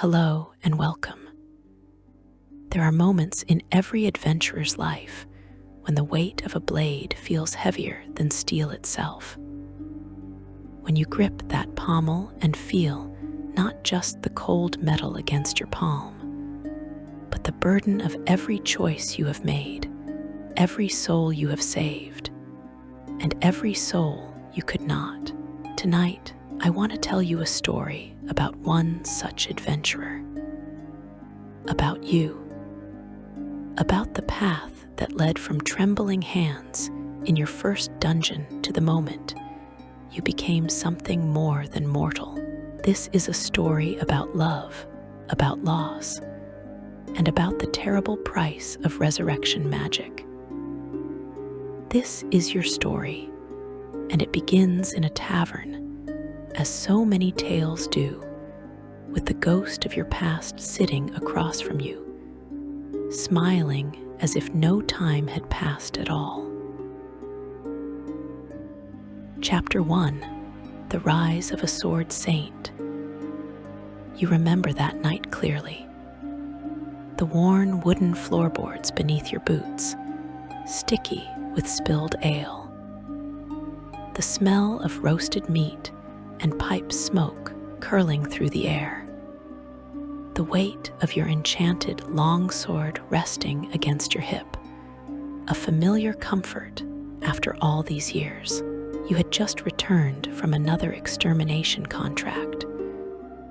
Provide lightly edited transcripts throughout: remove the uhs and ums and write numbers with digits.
Hello and welcome. There are moments in every adventurer's life when the weight of a blade feels heavier than steel itself. When you grip that pommel and feel not just the cold metal against your palm, but the burden of every choice you have made, every soul you have saved, and every soul you could not. Tonight, I want to tell you a story about one such adventurer. About you. About the path that led from trembling hands in your first dungeon to the moment you became something more than mortal. This is a story about love, about loss, and about the terrible price of resurrection magic. This is your story, and it begins in a tavern, as so many tales do, with the ghost of your past sitting across from you, smiling as if no time had passed at all. Chapter 1: The Rise of a Sword Saint. You remember that night clearly. The worn wooden floorboards beneath your boots, sticky with spilled ale. The smell of roasted meat and pipe smoke curling through the air. The weight of your enchanted long sword resting against your hip, a familiar comfort after all these years. You had just returned from another extermination contract,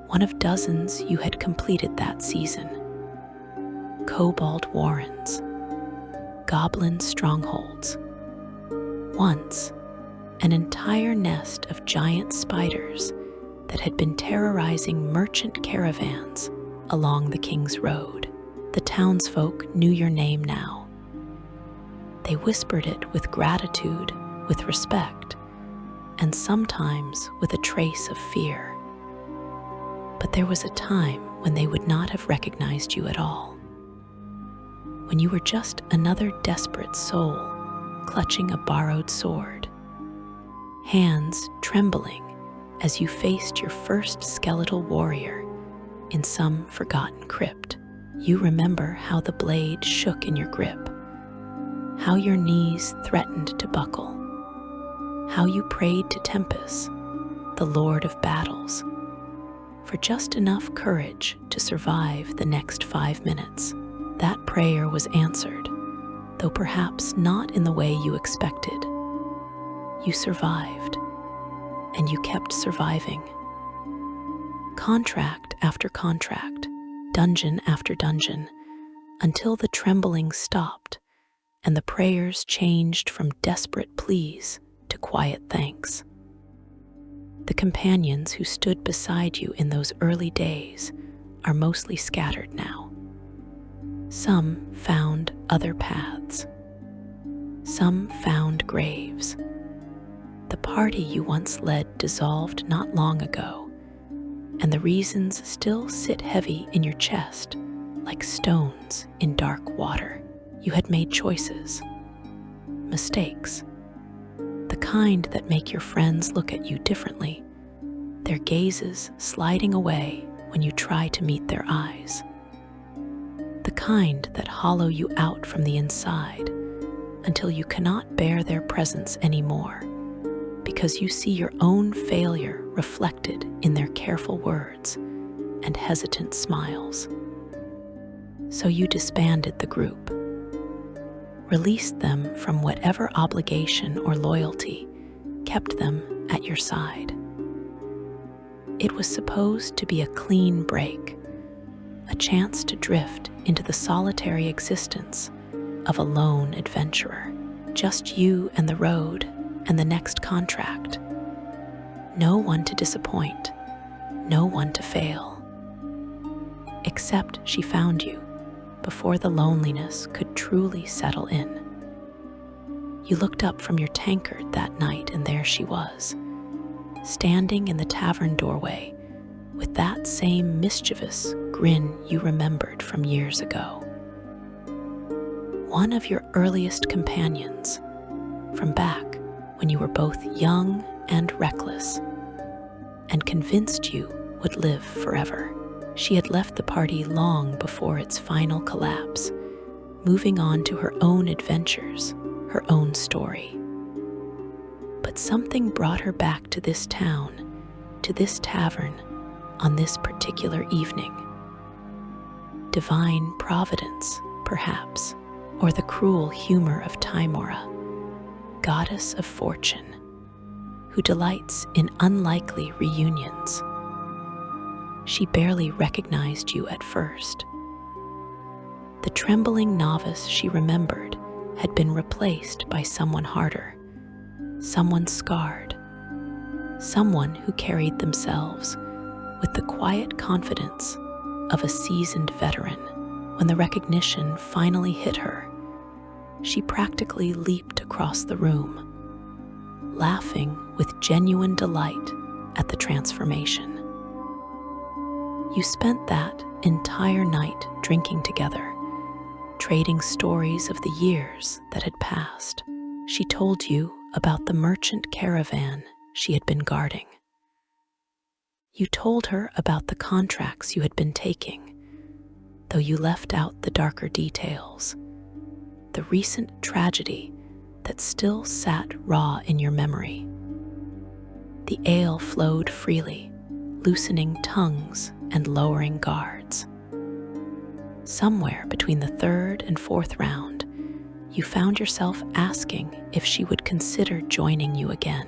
one of dozens you had completed that season. Kobold warrens, goblin strongholds. Once, an entire nest of giant spiders that had been terrorizing merchant caravans along the King's Road. The townsfolk knew your name now. They whispered it with gratitude, with respect, and sometimes with a trace of fear. But there was a time when they would not have recognized you at all. When you were just another desperate soul clutching a borrowed sword, hands trembling as you faced your first skeletal warrior in some forgotten crypt. You remember how the blade shook in your grip, how your knees threatened to buckle, how you prayed to Tempest, the Lord of Battles, for just enough courage to survive the next 5 minutes. That prayer was answered, though perhaps not in the way you expected. You survived, and you kept surviving. Contract after contract, dungeon after dungeon, until the trembling stopped and the prayers changed from desperate pleas to quiet thanks. The companions who stood beside you in those early days are mostly scattered now. Some found other paths. Some found graves. The party you once led dissolved not long ago, and the reasons still sit heavy in your chest like stones in dark water. You had made choices, mistakes, the kind that make your friends look at you differently, their gazes sliding away when you try to meet their eyes. The kind that hollow you out from the inside until you cannot bear their presence anymore, because you see your own failure reflected in their careful words and hesitant smiles. So you disbanded the group, released them from whatever obligation or loyalty kept them at your side. It was supposed to be a clean break, a chance to drift into the solitary existence of a lone adventurer. Just you and the road and the next contract. No one to disappoint, no one to fail. Except she found you before the loneliness could truly settle in. You looked up from your tankard that night, and there she was, standing in the tavern doorway with that same mischievous grin you remembered from years ago. One of your earliest companions, from back when you were both young and reckless, and convinced you would live forever. She had left the party long before its final collapse, moving on to her own adventures, her own story. But something brought her back to this town, to this tavern, on this particular evening. Divine providence, perhaps, or the cruel humor of Timora, goddess of fortune, who delights in unlikely reunions. She barely recognized you at first. The trembling novice she remembered had been replaced by someone harder, someone scarred, someone who carried themselves with the quiet confidence of a seasoned veteran. When the recognition finally hit her, she practically leaped across the room, laughing with genuine delight at the transformation. You spent that entire night drinking together, trading stories of the years that had passed. She told you about the merchant caravan she had been guarding. You told her about the contracts you had been taking, though you left out the darker details, the recent tragedy that still sat raw in your memory. The ale flowed freely, loosening tongues and lowering guards. Somewhere between the third and fourth round, you found yourself asking if she would consider joining you again,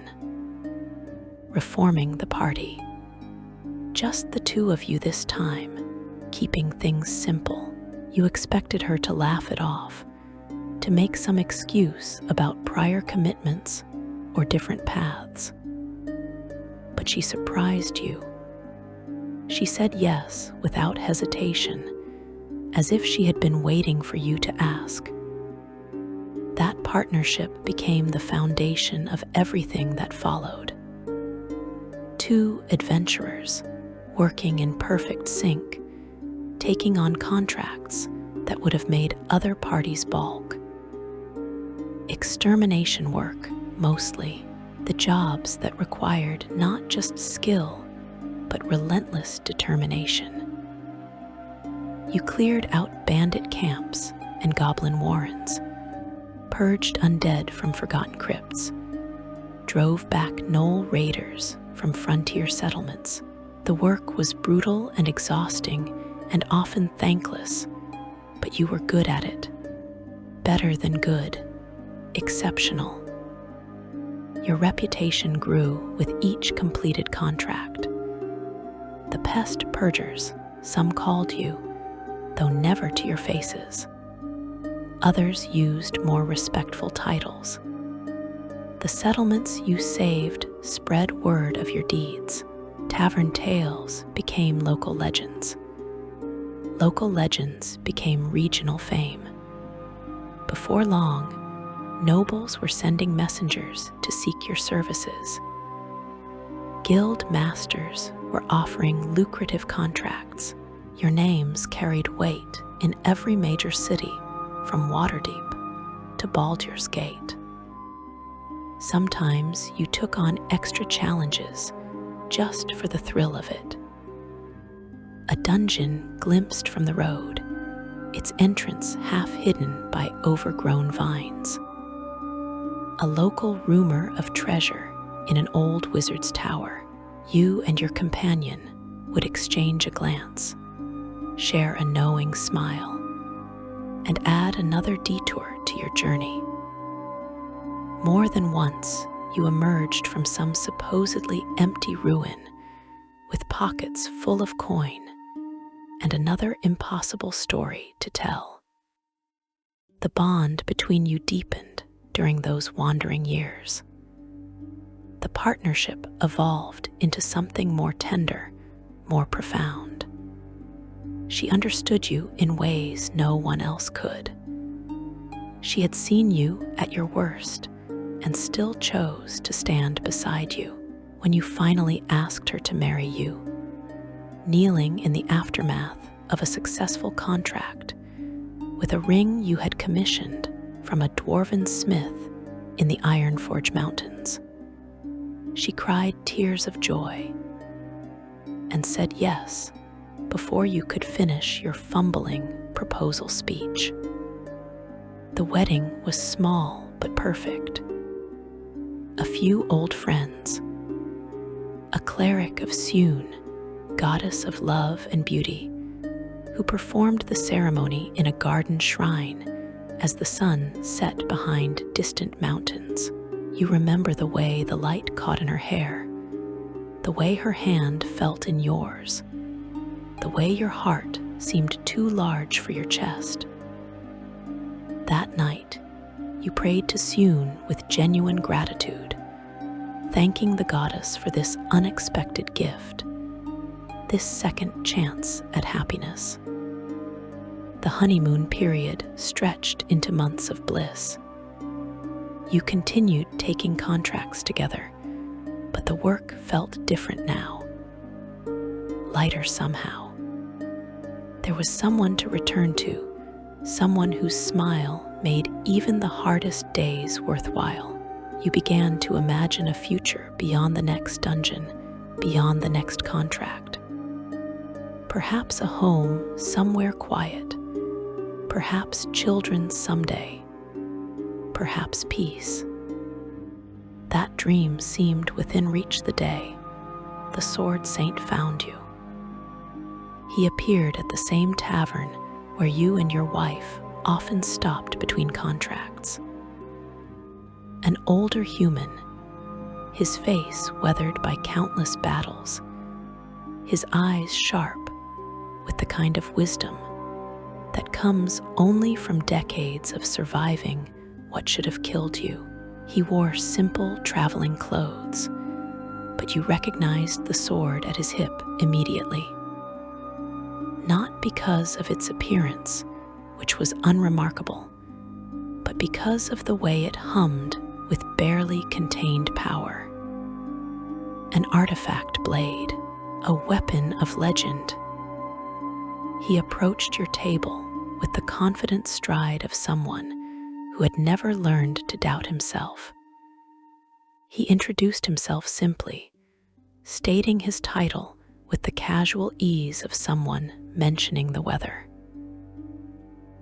reforming the party. Just the two of you this time, keeping things simple. You expected her to laugh it off, to make some excuse about prior commitments or different paths. But she surprised you. She said yes without hesitation, as if she had been waiting for you to ask. That partnership became the foundation of everything that followed. Two adventurers, working in perfect sync, taking on contracts that would have made other parties balk. Extermination work, mostly, the jobs that required not just skill, but relentless determination. You cleared out bandit camps and goblin warrens, purged undead from forgotten crypts, drove back gnoll raiders from frontier settlements. The work was brutal and exhausting and often thankless, but you were good at it. Better than good, exceptional. Your reputation grew with each completed contract. The pest purgers, some called you, though never to your faces. Others used more respectful titles. The settlements you saved spread word of your deeds. Tavern tales became local legends. Local legends became regional fame. Before long, nobles were sending messengers to seek your services. Guild masters were offering lucrative contracts. Your names carried weight in every major city, from Waterdeep to Baldur's Gate. Sometimes you took on extra challenges just for the thrill of it. A dungeon glimpsed from the road, its entrance half hidden by overgrown vines. A local rumor of treasure in an old wizard's tower. You and your companion would exchange a glance, share a knowing smile, and add another detour to your journey. More than once, you emerged from some supposedly empty ruin with pockets full of coin and another impossible story to tell. The bond between you deepened during those wandering years. The partnership evolved into something more tender, more profound. She understood you in ways no one else could. She had seen you at your worst and still chose to stand beside you when you finally asked her to marry you, kneeling in the aftermath of a successful contract with a ring you had commissioned from a dwarven smith in the Ironforge Mountains. She cried tears of joy and said yes before you could finish your fumbling proposal speech. The wedding was small but perfect. A few old friends, a cleric of Sune, goddess of love and beauty, who performed the ceremony in a garden shrine as the sun set behind distant mountains. You remember the way the light caught in her hair, the way her hand felt in yours, the way your heart seemed too large for your chest. That night, you prayed to Sune with genuine gratitude, thanking the goddess for this unexpected gift, this second chance at happiness. The honeymoon period stretched into months of bliss. You continued taking contracts together, but the work felt different now, lighter somehow. There was someone to return to, someone whose smile made even the hardest days worthwhile. You began to imagine a future beyond the next dungeon, beyond the next contract. Perhaps a home somewhere quiet, perhaps children someday, perhaps peace. That dream seemed within reach the day the Sword Saint found you. He appeared at the same tavern where you and your wife often stopped between contracts. An older human, his face weathered by countless battles, his eyes sharp with the kind of wisdom that comes only from decades of surviving what should have killed you. He wore simple traveling clothes, but you recognized the sword at his hip immediately. Not because of its appearance, which was unremarkable, but because of the way it hummed with barely contained power. An artifact blade, a weapon of legend. He approached your table with the confident stride of someone who had never learned to doubt himself. He introduced himself simply, stating his title with the casual ease of someone mentioning the weather.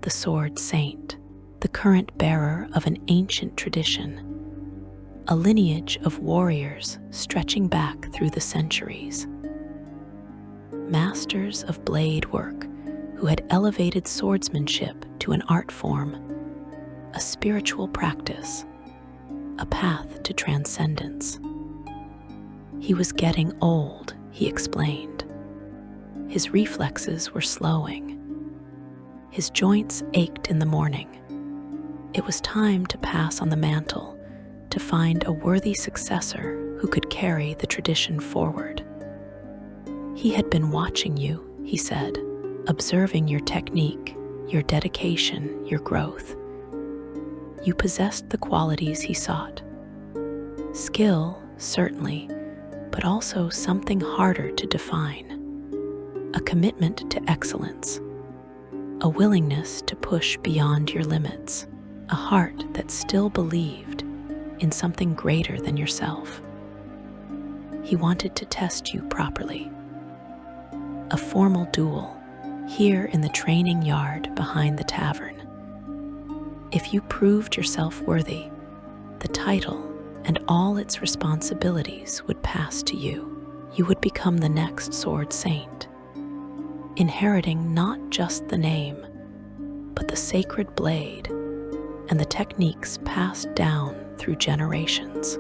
The Sword Saint, the current bearer of an ancient tradition, a lineage of warriors stretching back through the centuries. Masters of blade work who had elevated swordsmanship to an art form, a spiritual practice, a path to transcendence. He was getting old, he explained. His reflexes were slowing. His joints ached in the morning. It was time to pass on the mantle, to find a worthy successor who could carry the tradition forward. He had been watching you, he said, observing your technique, your dedication, your growth. You possessed the qualities he sought. Skill, certainly, but also something harder to define. A commitment to excellence, a willingness to push beyond your limits, a heart that still believed in something greater than yourself. He wanted to test you properly. A formal duel, here in the training yard behind the tavern. If you proved yourself worthy, the title and all its responsibilities would pass to you. You would become the next Sword Saint, inheriting not just the name, but the sacred blade and the techniques passed down through generations.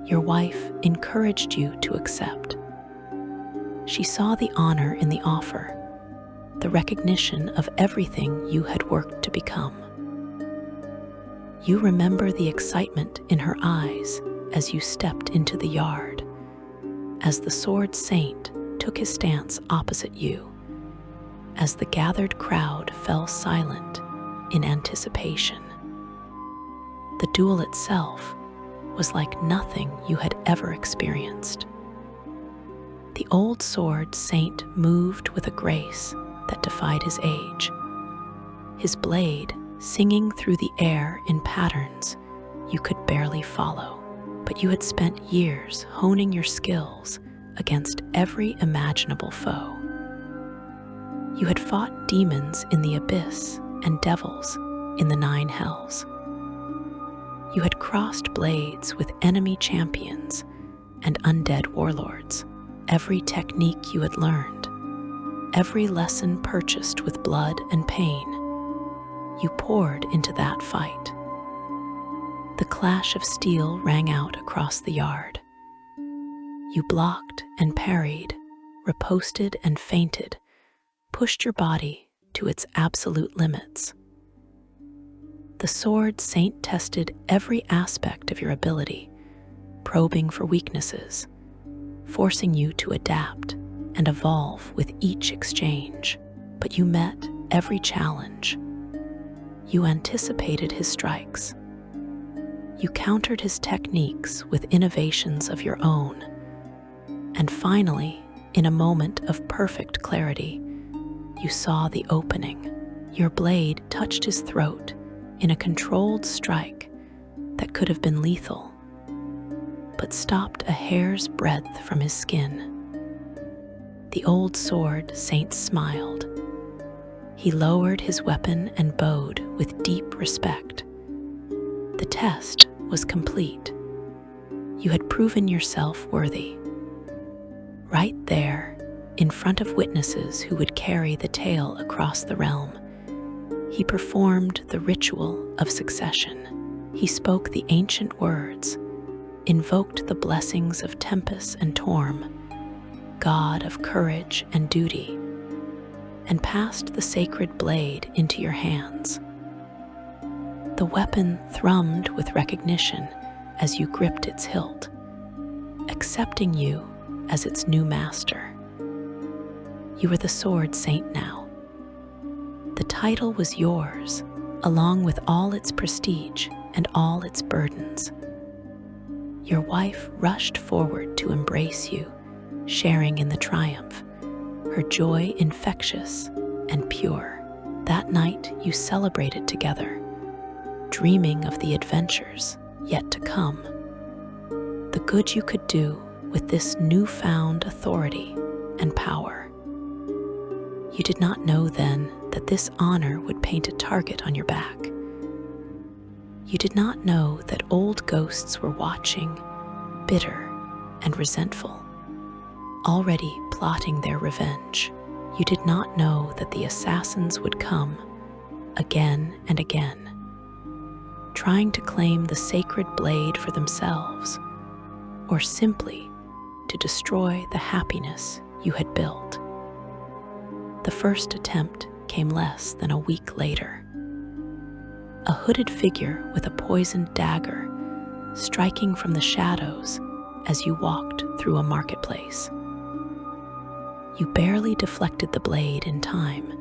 Your wife encouraged you to accept. She saw the honor in the offer, the recognition of everything you had worked to become. You remember the excitement in her eyes as you stepped into the yard, as the Sword Saint took his stance opposite you, as the gathered crowd fell silent in anticipation. The duel itself was like nothing you had ever experienced. The old Sword Saint moved with a grace that defied his age, his blade singing through the air in patterns you could barely follow. But you had spent years honing your skills against every imaginable foe. You had fought demons in the abyss and devils in the 9 hells. You had crossed blades with enemy champions and undead warlords. Every technique you had learned, every lesson purchased with blood and pain, you poured into that fight. The clash of steel rang out across the yard. You blocked and parried, riposted and feinted, pushed your body to its absolute limits. The sword saint tested every aspect of your ability, probing for weaknesses, forcing you to adapt and evolve with each exchange. But you met every challenge. You anticipated his strikes. You countered his techniques with innovations of your own. And finally, in a moment of perfect clarity, you saw the opening. Your blade touched his throat in a controlled strike that could have been lethal, but stopped a hair's breadth from his skin. The old sword saint smiled. He lowered his weapon and bowed with deep respect. The test was complete. You had proven yourself worthy. Right there, in front of witnesses who would carry the tale across the realm, he performed the ritual of succession. He spoke the ancient words, invoked the blessings of Tempest and Torm, god of courage and duty, and passed the sacred blade into your hands. The weapon thrummed with recognition as you gripped its hilt, accepting you as its new master. You were the sword saint now. The title was yours, along with all its prestige and all its burdens. Your wife rushed forward to embrace you, sharing in the triumph, her joy infectious and pure. That night you celebrated together, dreaming of the adventures yet to come. The good you could do with this newfound authority and power. You did not know then that this honor would paint a target on your back. You did not know that old ghosts were watching, bitter and resentful, already plotting their revenge. You did not know that the assassins would come again and again, trying to claim the sacred blade for themselves, or simply to destroy the happiness you had built. The first attempt came less than a week later. A hooded figure with a poisoned dagger striking from the shadows as you walked through a marketplace. You barely deflected the blade in time,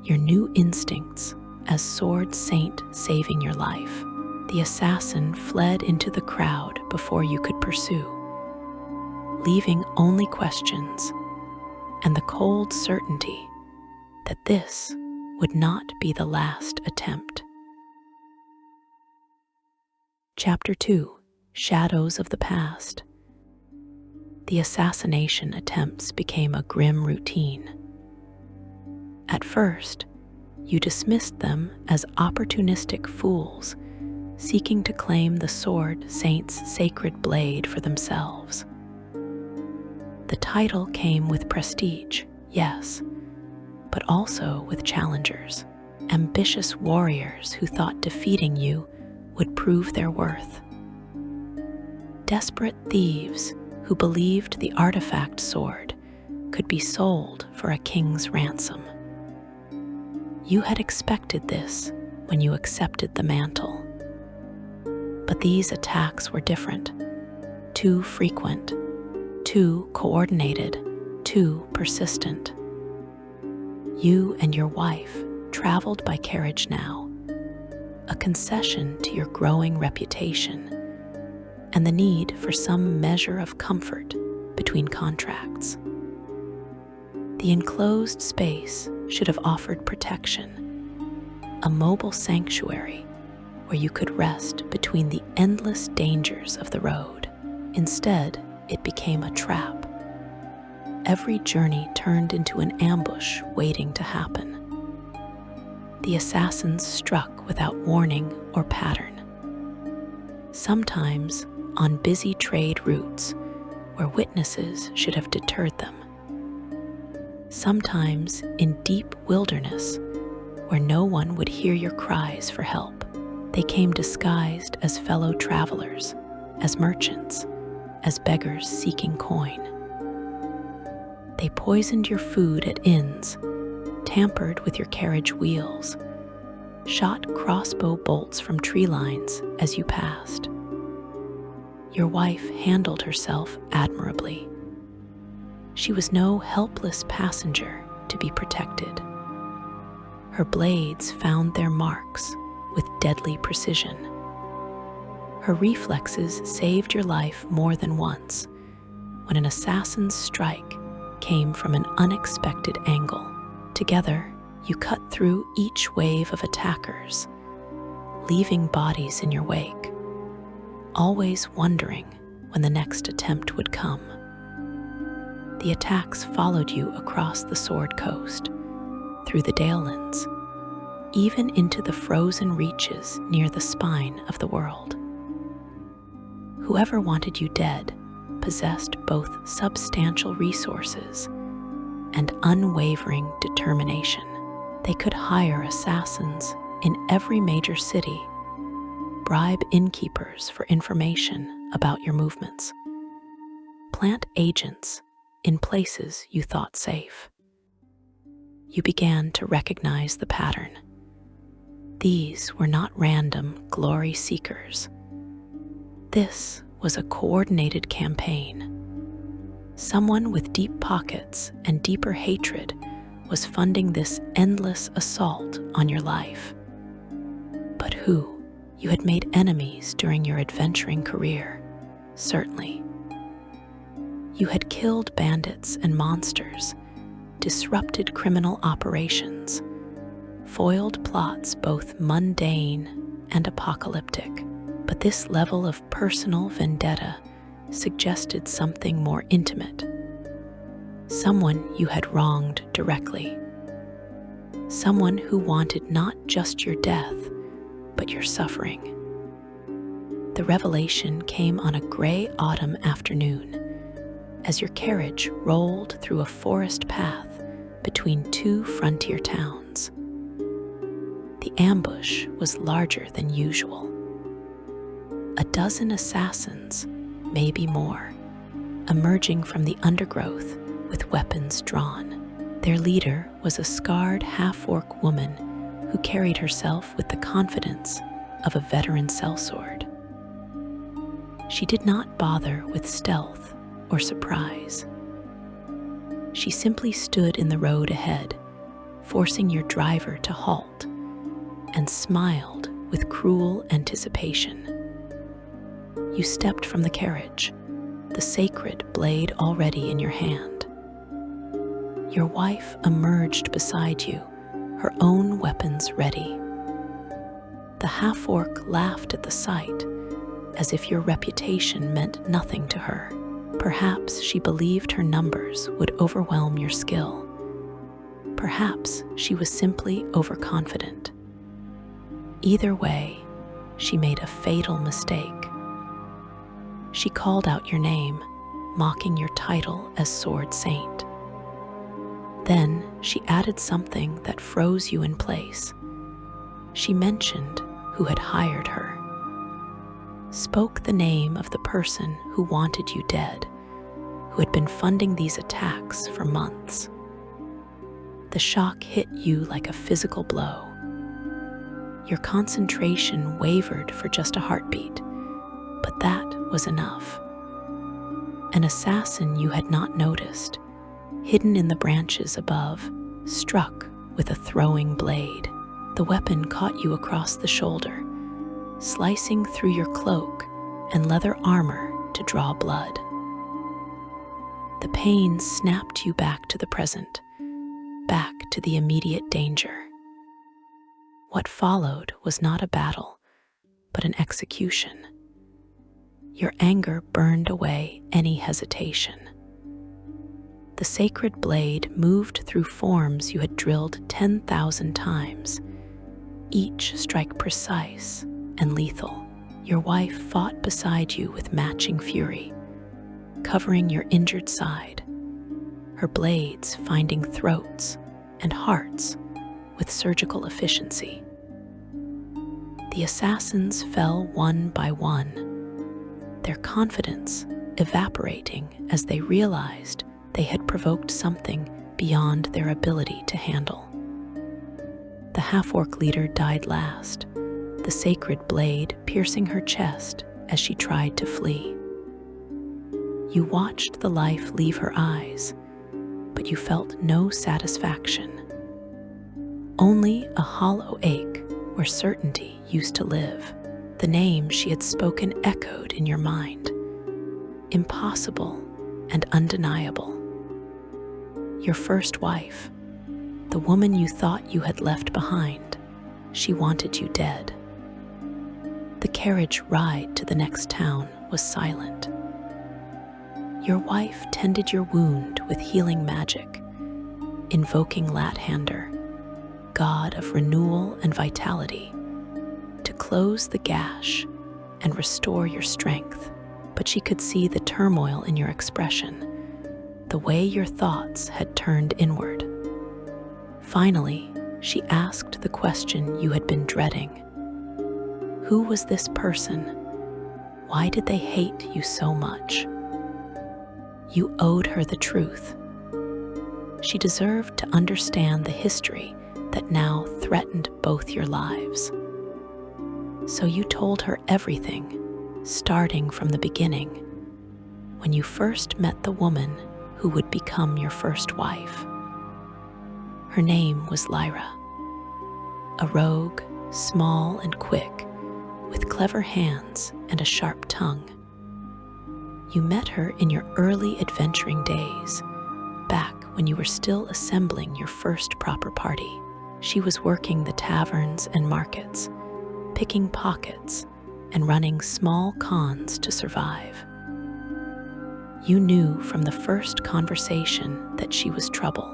your new instincts as sword saint saving your life. The assassin fled into the crowd before you could pursue, leaving only questions and the cold certainty that this would not be the last attempt. Chapter 2: Shadows of the Past. The assassination attempts became a grim routine. At first, you dismissed them as opportunistic fools seeking to claim the sword saint's sacred blade for themselves. The title came with prestige, yes, but also with challengers, ambitious warriors who thought defeating you would prove their worth. Desperate thieves who believed the artifact sword could be sold for a king's ransom. You had expected this when you accepted the mantle. But these attacks were different, too frequent, too coordinated, too persistent. You and your wife traveled by carriage now, a concession to your growing reputation and the need for some measure of comfort between contracts. The enclosed space should have offered protection, a mobile sanctuary where you could rest between the endless dangers of the road. Instead, it became a trap, every journey turned into an ambush waiting to happen. The assassins struck without warning or pattern. Sometimes on busy trade routes where witnesses should have deterred them. Sometimes in deep wilderness where no one would hear your cries for help. They came disguised as fellow travelers, as merchants, as beggars seeking coin. They poisoned your food at inns, tampered with your carriage wheels, shot crossbow bolts from tree lines as you passed. Your wife handled herself admirably. She was no helpless passenger to be protected. Her blades found their marks with deadly precision. Her reflexes saved your life more than once when an assassin's strike came from an unexpected angle. Together, you cut through each wave of attackers, leaving bodies in your wake, always wondering when the next attempt would come. The attacks followed you across the Sword Coast, through the Dalelands, even into the frozen reaches near the spine of the world. Whoever wanted you dead possessed both substantial resources and unwavering determination. They could hire assassins in every major city, bribe innkeepers for information about your movements, plant agents in places you thought safe. You began to recognize the pattern. These were not random glory seekers. This was a coordinated campaign. Someone with deep pockets and deeper hatred was funding this endless assault on your life. But who? You had made enemies during your adventuring career, certainly. You had killed bandits and monsters, disrupted criminal operations, foiled plots both mundane and apocalyptic. But this level of personal vendetta suggested something more intimate. Someone you had wronged directly. Someone who wanted not just your death, but your suffering. The revelation came on a gray autumn afternoon as your carriage rolled through a forest path between two frontier towns. The ambush was larger than usual. A dozen assassins, maybe more, emerging from the undergrowth with weapons drawn. Their leader was a scarred half-orc woman who carried herself with the confidence of a veteran sellsword. She did not bother with stealth or surprise. She simply stood in the road ahead, forcing your driver to halt, and smiled with cruel anticipation. You stepped from the carriage, the sacred blade already in your hand. Your wife emerged beside you, her own weapons ready. The half-orc laughed at the sight, as if your reputation meant nothing to her. Perhaps she believed her numbers would overwhelm your skill. Perhaps she was simply overconfident. Either way, she made a fatal mistake. She called out your name, mocking your title as Sword Saint. Then she added something that froze you in place. She mentioned who had hired her, spoke the name of the person who wanted you dead, who had been funding these attacks for months. The shock hit you like a physical blow. Your concentration wavered for just a heartbeat, but that was enough. An assassin you had not noticed, hidden in the branches above, struck with a throwing blade. The weapon caught you across the shoulder, slicing through your cloak and leather armor to draw blood. The pain snapped you back to the present, back to the immediate danger. What followed was not a battle, but an execution. Your anger burned away any hesitation. The sacred blade moved through forms you had drilled 10,000 times, each strike precise and lethal. Your wife fought beside you with matching fury, covering your injured side, her blades finding throats and hearts with surgical efficiency. The assassins fell one by one, their confidence evaporating as they realized they had provoked something beyond their ability to handle. The half-orc leader died last, the sacred blade piercing her chest as she tried to flee. You watched the life leave her eyes, but you felt no satisfaction. Only a hollow ache where certainty used to live. The name she had spoken echoed in your mind, impossible and undeniable. Your first wife, the woman you thought you had left behind, she wanted you dead. The carriage ride to the next town was silent. Your wife tended your wound with healing magic, invoking Lathander, god of renewal and vitality, to close the gash and restore your strength. But she could see the turmoil in your expression, the way your thoughts had turned inward. Finally, she asked the question you had been dreading. Who was this person? Why did they hate you so much? You owed her the truth. She deserved to understand the history that now threatened both your lives. So you told her everything, starting from the beginning, when you first met the woman who would become your first wife. Her name was Lyra, a rogue, small and quick, with clever hands and a sharp tongue. You met her in your early adventuring days, back when you were still assembling your first proper party. She was working the taverns and markets, picking pockets and running small cons to survive. You knew from the first conversation that she was trouble.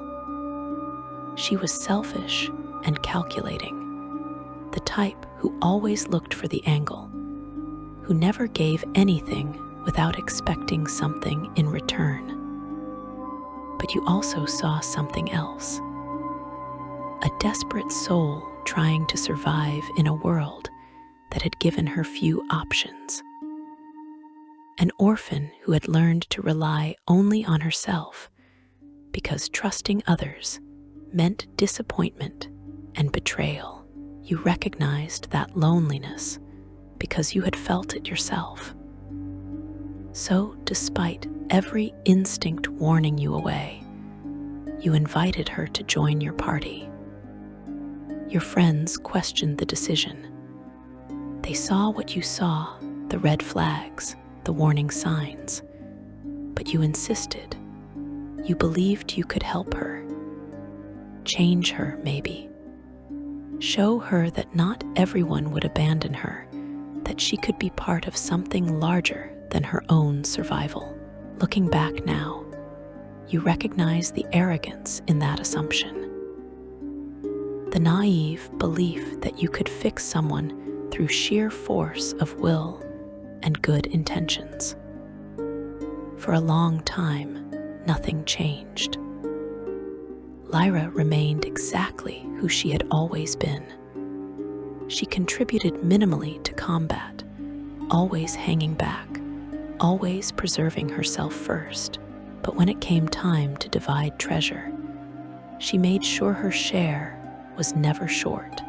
She was selfish and calculating, the type who always looked for the angle, who never gave anything without expecting something in return. But you also saw something else. A desperate soul trying to survive in a world that had given her few options. An orphan who had learned to rely only on herself because trusting others meant disappointment and betrayal. You recognized that loneliness because you had felt it yourself. So, despite every instinct warning you away, you invited her to join your party. Your friends questioned the decision. They saw what you saw, the red flags, the warning signs. But you insisted. You believed you could help her. Change her, maybe. Show her that not everyone would abandon her, that she could be part of something larger than her own survival. Looking back now, you recognize the arrogance in that assumption. The naive belief that you could fix someone through sheer force of will and good intentions. For a long time, nothing changed. Lyra remained exactly who she had always been. She contributed minimally to combat, always hanging back, always preserving herself first. But when it came time to divide treasure, she made sure her share was never short.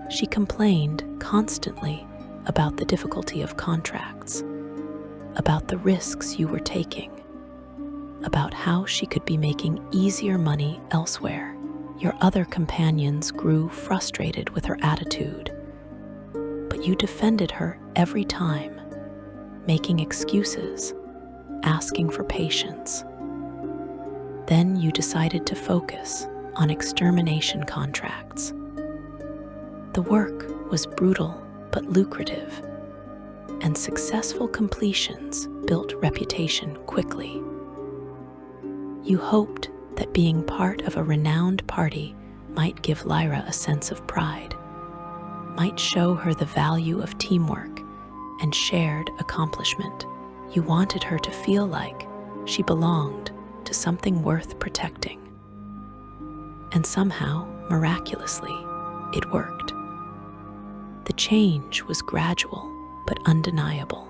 She complained constantly about the difficulty of contracts, about the risks you were taking, about how she could be making easier money elsewhere. Your other companions grew frustrated with her attitude, but you defended her every time, making excuses, asking for patience. Then you decided to focus on extermination contracts. The work was brutal but lucrative, and successful completions built reputation quickly. You hoped that being part of a renowned party might give Lyra a sense of pride, might show her the value of teamwork and shared accomplishment. You wanted her to feel like she belonged to something worth protecting. And somehow, miraculously, it worked. The change was gradual but undeniable.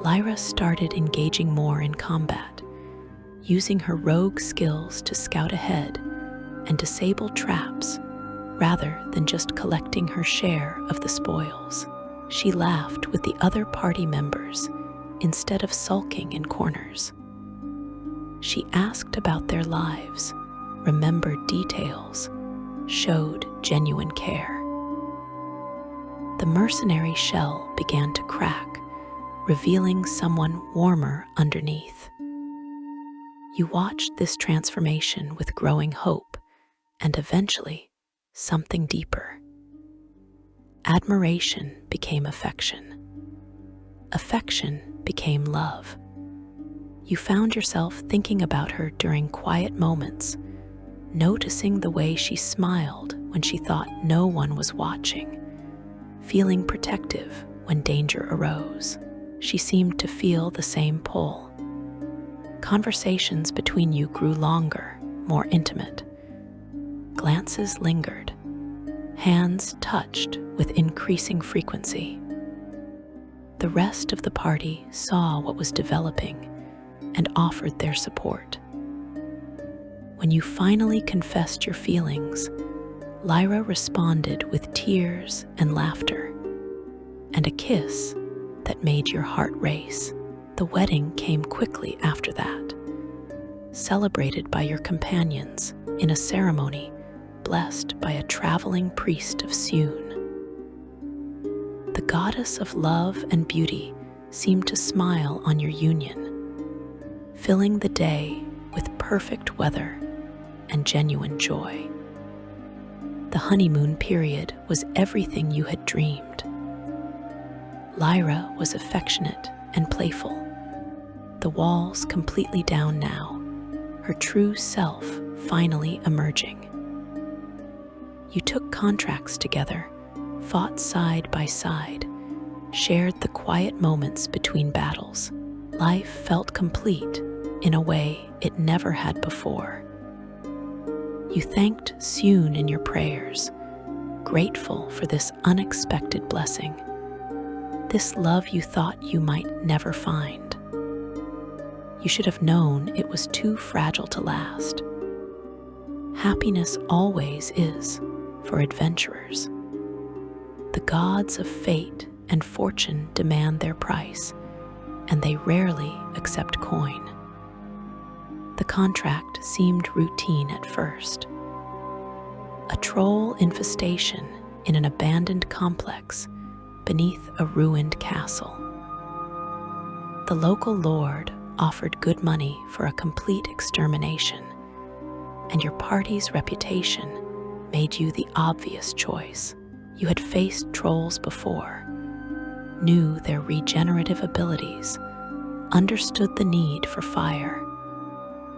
Lyra started engaging more in combat, using her rogue skills to scout ahead and disable traps rather than just collecting her share of the spoils. She laughed with the other party members instead of sulking in corners. She asked about their lives, remembered details, showed genuine care. The mercenary shell began to crack, revealing someone warmer underneath. You watched this transformation with growing hope and eventually something deeper. Admiration became affection. Affection became love. You found yourself thinking about her during quiet moments, noticing the way she smiled when she thought no one was watching, feeling protective when danger arose. She seemed to feel the same pull. Conversations between you grew longer, more intimate. Glances lingered. Hands touched with increasing frequency. The rest of the party saw what was developing and offered their support. When you finally confessed your feelings, Lyra responded with tears and laughter, and a kiss that made your heart race. The wedding came quickly after that, celebrated by your companions in a ceremony blessed by a traveling priest of Sune. The goddess of love and beauty seemed to smile on your union, filling the day with perfect weather and genuine joy. The honeymoon period was everything you had dreamed. Lyra was affectionate and playful, the walls completely down now, her true self finally emerging. You took contracts together, fought side by side, shared the quiet moments between battles. Life felt complete in a way it never had before. You thanked Sune in your prayers, grateful for this unexpected blessing, this love you thought you might never find. You should have known it was too fragile to last. Happiness always is for adventurers. The gods of fate and fortune demand their price, and they rarely accept coin. The contract seemed routine at first. A troll infestation in an abandoned complex beneath a ruined castle. The local lord offered good money for a complete extermination, and your party's reputation made you the obvious choice. You had faced trolls before, knew their regenerative abilities, understood the need for fire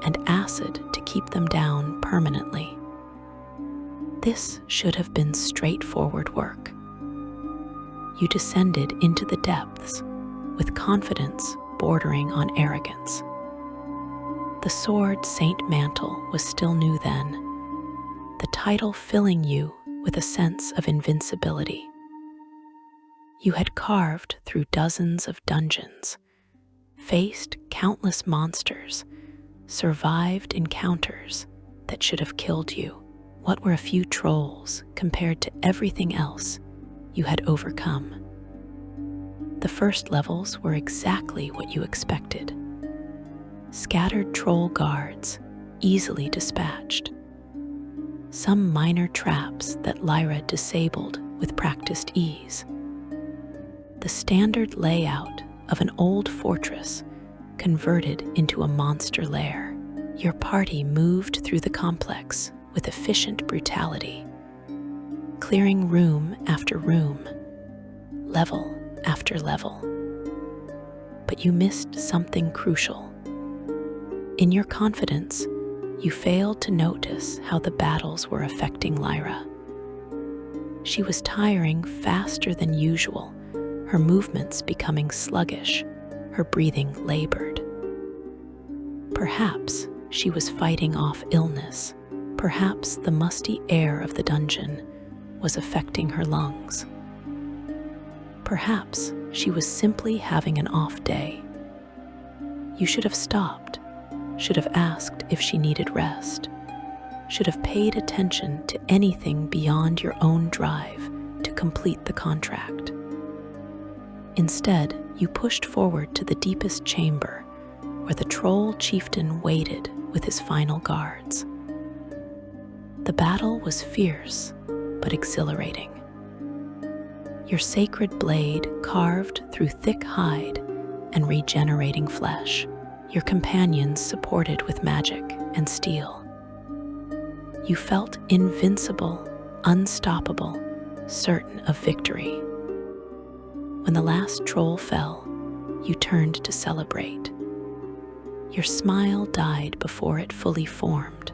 and acid to keep them down permanently. This should have been straightforward work. You descended into the depths with confidence bordering on arrogance. The sword Saint Mantle was still new then, the title filling you with a sense of invincibility. You had carved through dozens of dungeons, faced countless monsters, survived encounters that should have killed you. What were a few trolls compared to everything else you had overcome? The first levels were exactly what you expected. Scattered troll guards, easily dispatched. Some minor traps that Lyra disabled with practiced ease. The standard layout of an old fortress converted into a monster lair. Your party moved through the complex with efficient brutality, clearing room after room, level after level. But you missed something crucial. In your confidence, you failed to notice how the battles were affecting Lyra. She was tiring faster than usual, her movements becoming sluggish, her breathing labored. Perhaps she was fighting off illness. Perhaps the musty air of the dungeon was affecting her lungs. Perhaps she was simply having an off day. You should have stopped, should have asked if she needed rest, should have paid attention to anything beyond your own drive to complete the contract. Instead, you pushed forward to the deepest chamber, where the troll chieftain waited with his final guards. The battle was fierce, but exhilarating. Your sacred blade carved through thick hide and regenerating flesh, your companions supported with magic and steel. You felt invincible, unstoppable, certain of victory. When the last troll fell, you turned to celebrate. Your smile died before it fully formed.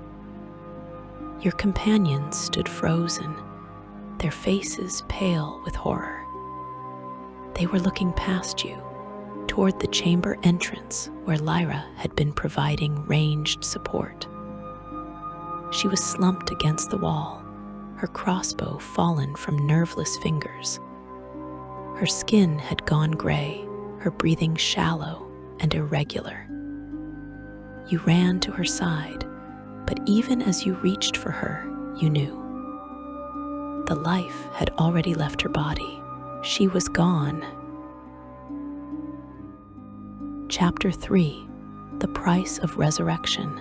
Your companions stood frozen, their faces pale with horror. They were looking past you, toward the chamber entrance where Lyra had been providing ranged support. She was slumped against the wall, her crossbow fallen from nerveless fingers. Her skin had gone gray, her breathing shallow and irregular. You ran to her side, but even as you reached for her, you knew. The life had already left her body. She was gone. Chapter 3: The Price of Resurrection.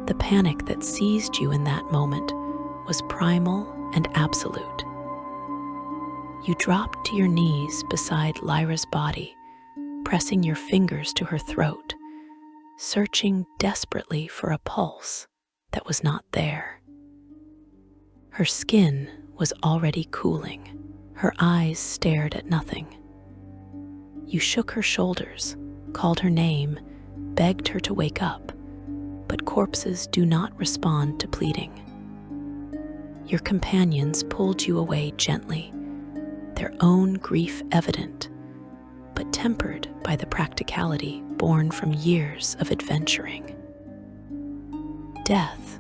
The panic that seized you in that moment was primal and absolute. You dropped to your knees beside Lyra's body, pressing your fingers to her throat, searching desperately for a pulse that was not there. Her skin was already cooling. Her eyes stared at nothing. You shook her shoulders, called her name, begged her to wake up, but corpses do not respond to pleading. Your companions pulled you away gently, their own grief evident, but tempered by the practicality born from years of adventuring. Death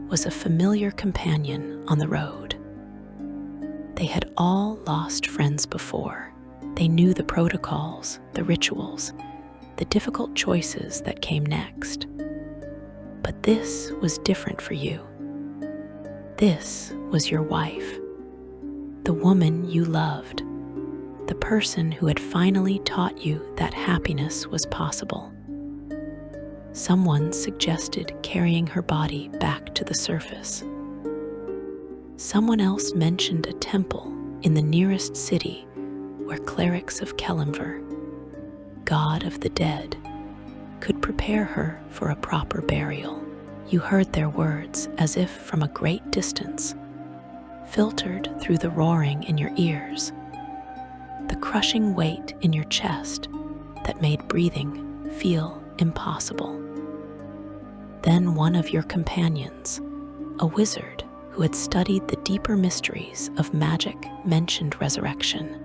was a familiar companion on the road. They had all lost friends before. They knew the protocols, the rituals, the difficult choices that came next. But this was different for you. This was your wife, the woman you loved, the person who had finally taught you that happiness was possible. Someone suggested carrying her body back to the surface. Someone else mentioned a temple in the nearest city where clerics of Kelemver, god of the dead, could prepare her for a proper burial. You heard their words as if from a great distance, filtered through the roaring in your ears, the crushing weight in your chest that made breathing feel impossible. Then one of your companions, a wizard who had studied the deeper mysteries of magic, mentioned resurrection.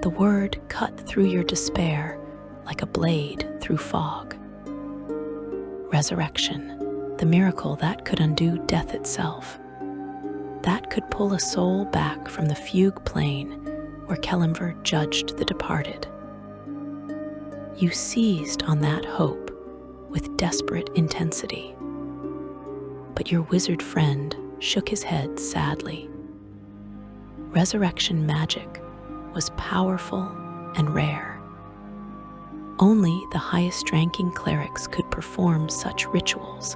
The word cut through your despair like a blade through fog. Resurrection, the miracle that could undo death itself, that could pull a soul back from the fugue plane where Kelemver judged the departed. You seized on that hope with desperate intensity. But your wizard friend shook his head sadly. Resurrection magic was powerful and rare. Only the highest-ranking clerics could perform such rituals,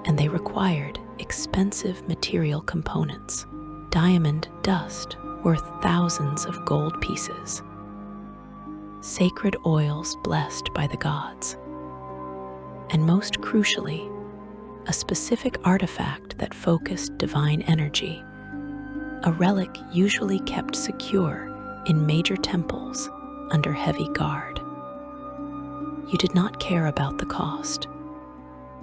and they required expensive material components, diamond dust worth thousands of gold pieces, sacred oils blessed by the gods, and most crucially, a specific artifact that focused divine energy, a relic usually kept secure in major temples under heavy guard. You did not care about the cost.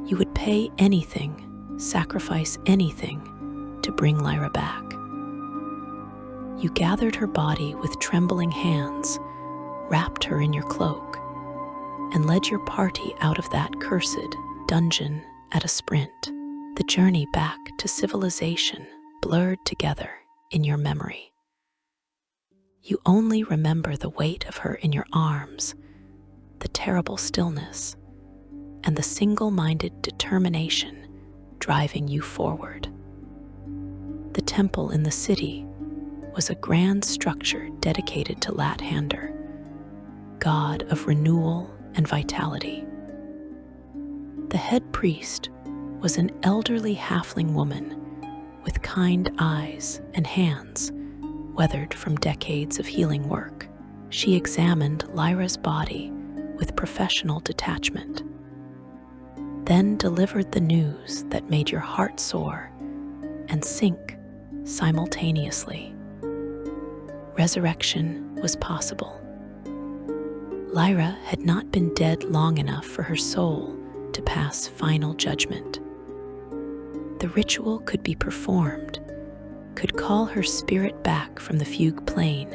You would pay anything, sacrifice anything to bring Lyra back. You gathered her body with trembling hands, wrapped her in your cloak, and led your party out of that cursed dungeon at a sprint. The journey back to civilization blurred together in your memory. You only remember the weight of her in your arms, the terrible stillness, and the single-minded determination driving you forward. The temple in the city was a grand structure dedicated to Lathander, god of renewal and vitality. The head priest was an elderly halfling woman with kind eyes and hands weathered from decades of healing work. She examined Lyra's body with professional detachment, then delivered the news that made your heart soar and sink simultaneously. Resurrection was possible. Lyra had not been dead long enough for her soul to pass final judgment. The ritual could be performed, could call her spirit back from the fugue plane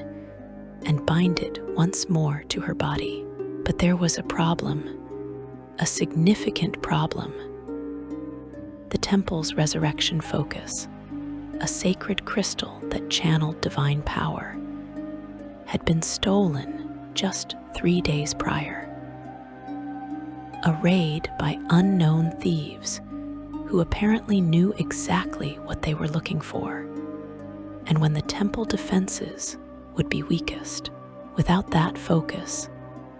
and bind it once more to her body. But there was a problem, a significant problem. The temple's resurrection focus, a sacred crystal that channeled divine power, had been stolen just 3 days prior. A raid by unknown thieves who apparently knew exactly what they were looking for, and when the temple defenses would be weakest. Without that focus,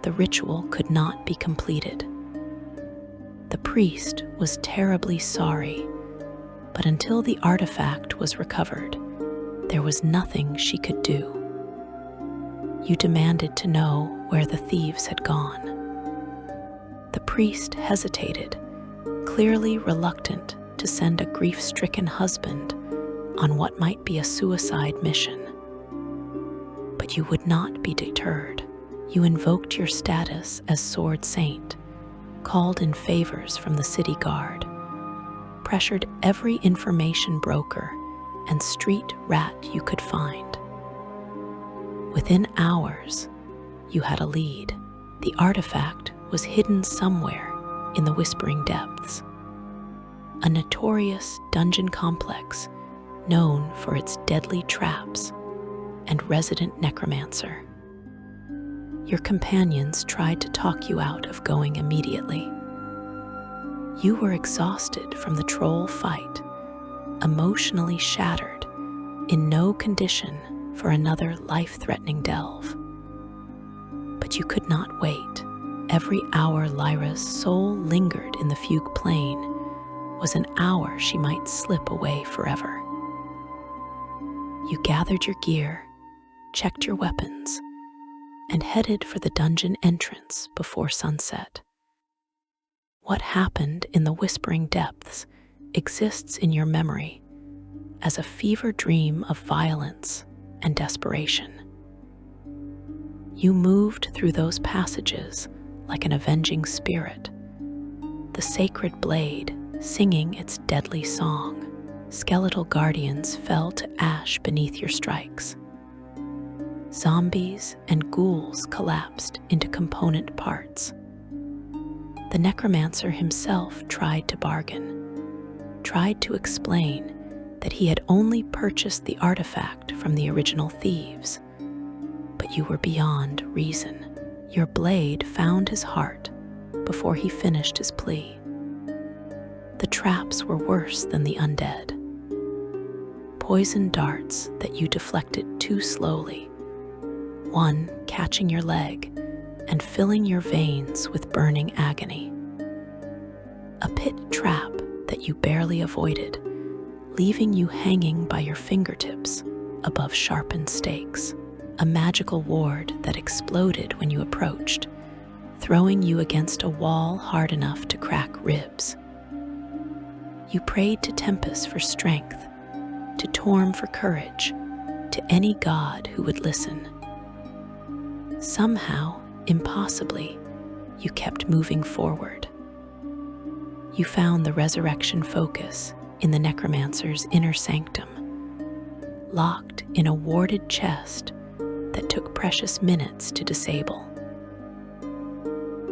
the ritual could not be completed. The priest was terribly sorry, but until the artifact was recovered, there was nothing she could do. You demanded to know where the thieves had gone. The priest hesitated, clearly reluctant to send a grief-stricken husband on what might be a suicide mission. But you would not be deterred. You invoked your status as Sword Saint, called in favors from the city guard, pressured every information broker and street rat you could find. Within hours, you had a lead. The artifact was hidden somewhere in the Whispering Depths, a notorious dungeon complex known for its deadly traps and resident necromancer. Your companions tried to talk you out of going immediately. You were exhausted from the troll fight, emotionally shattered, in no condition for another life-threatening delve. But you could not wait. Every hour Lyra's soul lingered in the fugue plane was an hour she might slip away forever. You gathered your gear, checked your weapons, and headed for the dungeon entrance before sunset. What happened in the Whispering Depths exists in your memory as a fever dream of violence and desperation. You moved through those passages like an avenging spirit, the sacred blade singing its deadly song. Skeletal guardians fell to ash beneath your strikes. Zombies and ghouls collapsed into component parts. The necromancer himself tried to bargain, tried to explain that he had only purchased the artifact from the original thieves. But you were beyond reason. Your blade found his heart before he finished his plea. The traps were worse than the undead. Poison darts that you deflected too slowly, one catching your leg and filling your veins with burning agony. A pit trap that you barely avoided, leaving you hanging by your fingertips above sharpened stakes. A magical ward that exploded when you approached, throwing you against a wall hard enough to crack ribs. You prayed to Tempest for strength, to Torm for courage, to any god who would listen. Somehow, impossibly, you kept moving forward. You found the resurrection focus in the necromancer's inner sanctum, locked in a warded chest that took precious minutes to disable.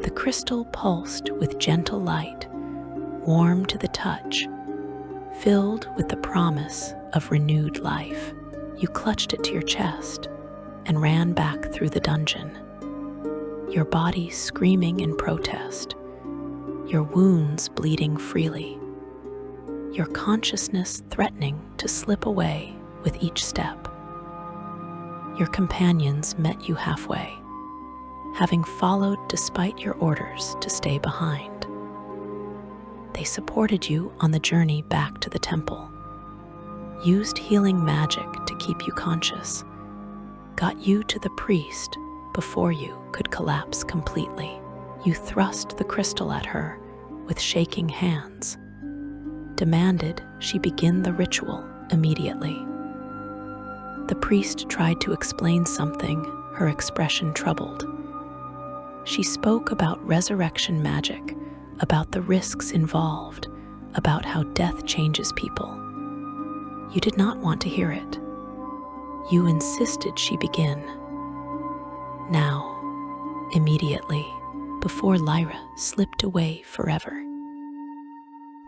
The crystal pulsed with gentle light, warm to the touch, filled with the promise of renewed life. You clutched it to your chest and ran back through the dungeon, your body screaming in protest, your wounds bleeding freely, your consciousness threatening to slip away with each step. Your companions met you halfway, having followed despite your orders to stay behind. They supported you on the journey back to the temple, used healing magic to keep you conscious, got you to the priest before you could collapse completely. You thrust the crystal at her with shaking hands, demanded she begin the ritual immediately. The priest tried to explain something, her expression troubled. She spoke about resurrection magic, about the risks involved, about how death changes people. You did not want to hear it. You insisted she begin. Now, immediately, before Lyra slipped away forever.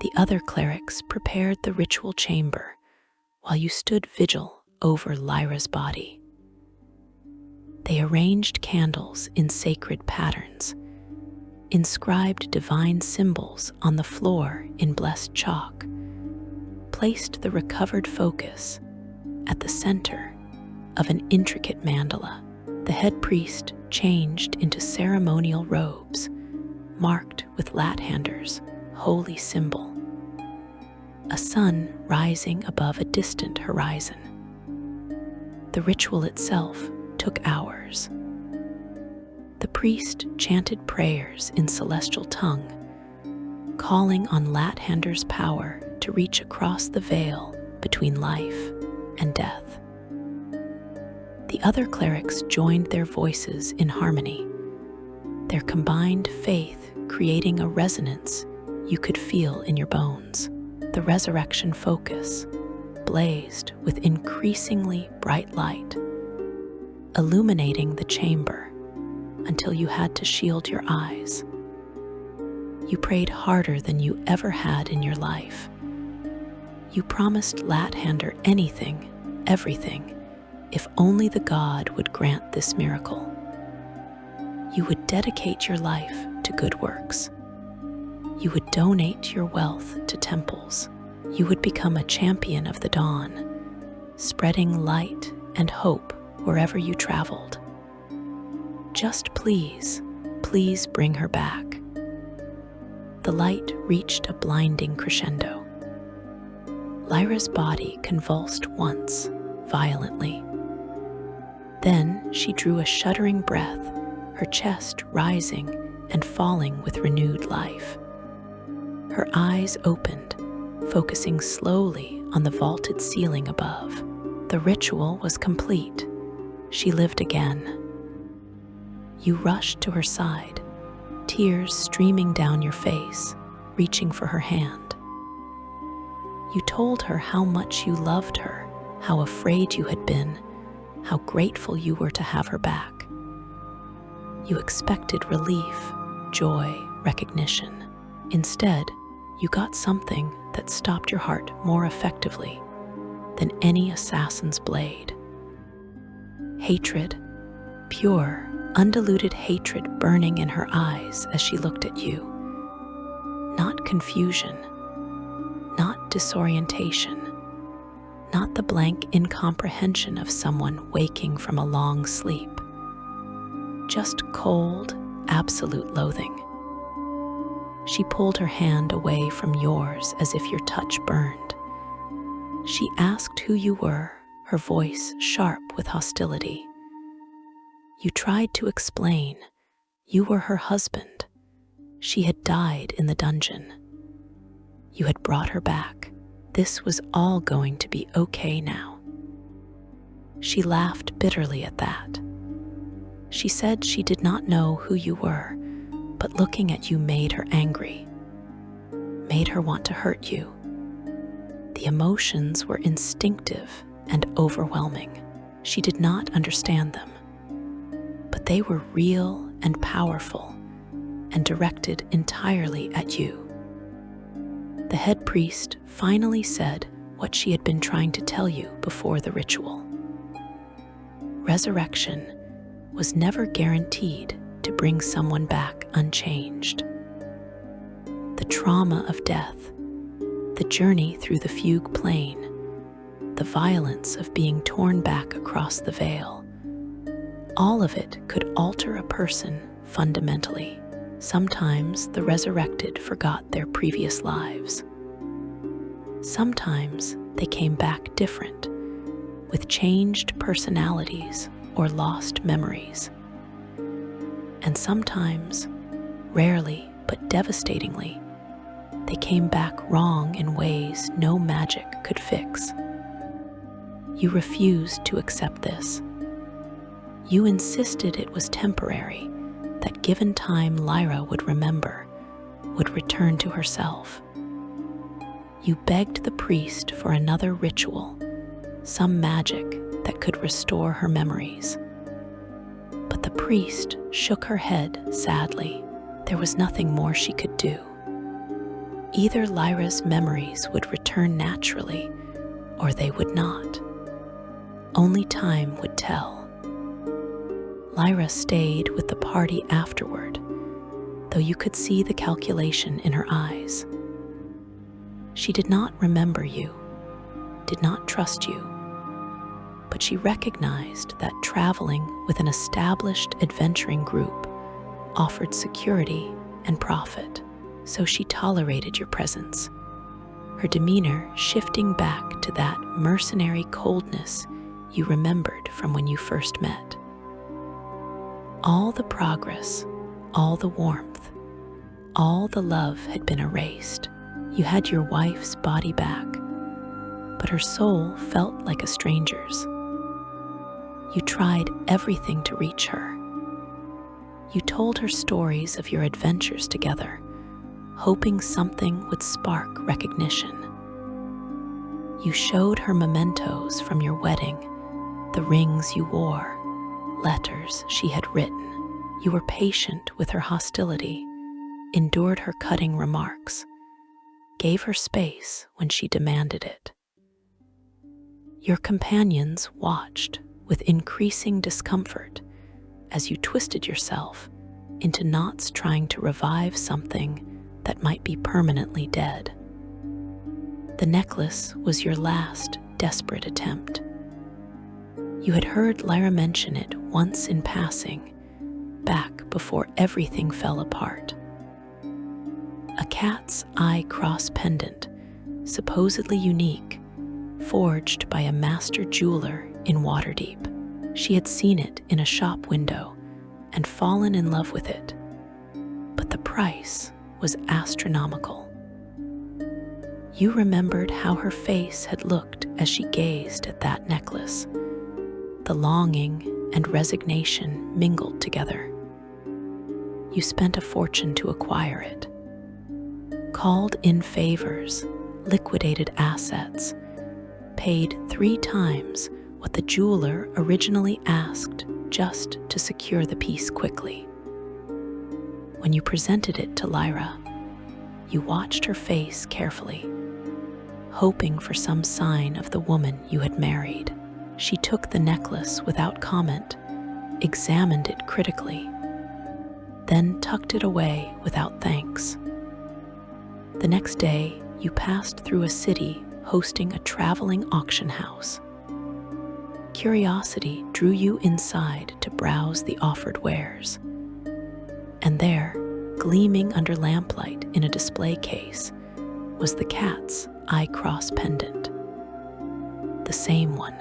The other clerics prepared the ritual chamber while you stood vigil over Lyra's body. They arranged candles in sacred patterns, inscribed divine symbols on the floor in blessed chalk, placed the recovered focus at the center of an intricate mandala. The head priest changed into ceremonial robes, marked with Lathander's holy symbol, a sun rising above a distant horizon. The ritual itself took hours. The priest chanted prayers in celestial tongue, calling on Lathander's power to reach across the veil between life and death. The other clerics joined their voices in harmony, their combined faith creating a resonance you could feel in your bones. The resurrection focus blazed with increasingly bright light, illuminating the chamber until you had to shield your eyes. You prayed harder than you ever had in your life. You promised Lathander anything, everything, if only the god would grant this miracle. You would dedicate your life to good works. You would donate your wealth to temples. You would become a champion of the dawn, spreading light and hope wherever you traveled. Just please, please bring her back. The light reached a blinding crescendo. Lyra's body convulsed once, violently. Then she drew a shuddering breath, her chest rising and falling with renewed life. Her eyes opened, focusing slowly on the vaulted ceiling above. The ritual was complete. She lived again. You rushed to her side, tears streaming down your face, reaching for her hand. You told her how much you loved her, how afraid you had been, how grateful you were to have her back. You expected relief, joy, recognition. Instead, you got something that stopped your heart more effectively than any assassin's blade. Hatred, pure, undiluted hatred burning in her eyes as she looked at you. Not confusion, not disorientation, not the blank incomprehension of someone waking from a long sleep. Just cold, absolute loathing. She pulled her hand away from yours as if your touch burned. She asked who you were, her voice sharp with hostility. You tried to explain. You were her husband. She had died in the dungeon. You had brought her back. This was all going to be okay now. She laughed bitterly at that. She said she did not know who you were, But looking at you made her angry, made her want to hurt you. The emotions were instinctive and overwhelming. She did not understand them, but they were real and powerful and directed entirely at you. The head priest finally said what she had been trying to tell you before the ritual. Resurrection was never guaranteed to bring someone back unchanged. The trauma of death, the journey through the fugue plain, the violence of being torn back across the veil, all of it could alter a person fundamentally. Sometimes the resurrected forgot their previous lives. Sometimes they came back different, with changed personalities or lost memories. And sometimes, rarely but devastatingly, they came back wrong in ways no magic could fix. You refused to accept this. You insisted it was temporary, that given time Lyra would remember, would return to herself. You begged the priest for another ritual, some magic that could restore her memories. But the priest shook her head sadly. There was nothing more she could do. Either Lyra's memories would return naturally, or they would not. Only time would tell. Lyra stayed with the party afterward, though you could see the calculation in her eyes. She did not remember you, did not trust you, but she recognized that traveling with an established adventuring group offered security and profit, so she tolerated your presence, her demeanor shifting back to that mercenary coldness you remembered from when you first met. All the progress, all the warmth, all the love had been erased. You had your wife's body back, but her soul felt like a stranger's. You tried everything to reach her. You told her stories of your adventures together, hoping something would spark recognition. You showed her mementos from your wedding, the rings you wore, letters she had written. You were patient with her hostility, endured her cutting remarks, gave her space when she demanded it. Your companions watched with increasing discomfort as you twisted yourself into knots trying to revive something that might be permanently dead. The necklace was your last desperate attempt. You had heard Lyra mention it once in passing, back before everything fell apart. A cat's eye cross pendant, supposedly unique, forged by a master jeweler in Waterdeep. She had seen it in a shop window and fallen in love with it, but the price was astronomical. You remembered how her face had looked as she gazed at that necklace. The longing and resignation mingled together. You spent a fortune to acquire it, called in favors, liquidated assets, paid 3 times what the jeweler originally asked just to secure the piece quickly. When you presented it to Lyra, you watched her face carefully, hoping for some sign of the woman you had married. She took the necklace without comment, examined it critically, then tucked it away without thanks. The next day, you passed through a city hosting a traveling auction house. Curiosity drew you inside to browse the offered wares. And there, gleaming under lamplight in a display case, was the cat's eye-cross pendant. The same one.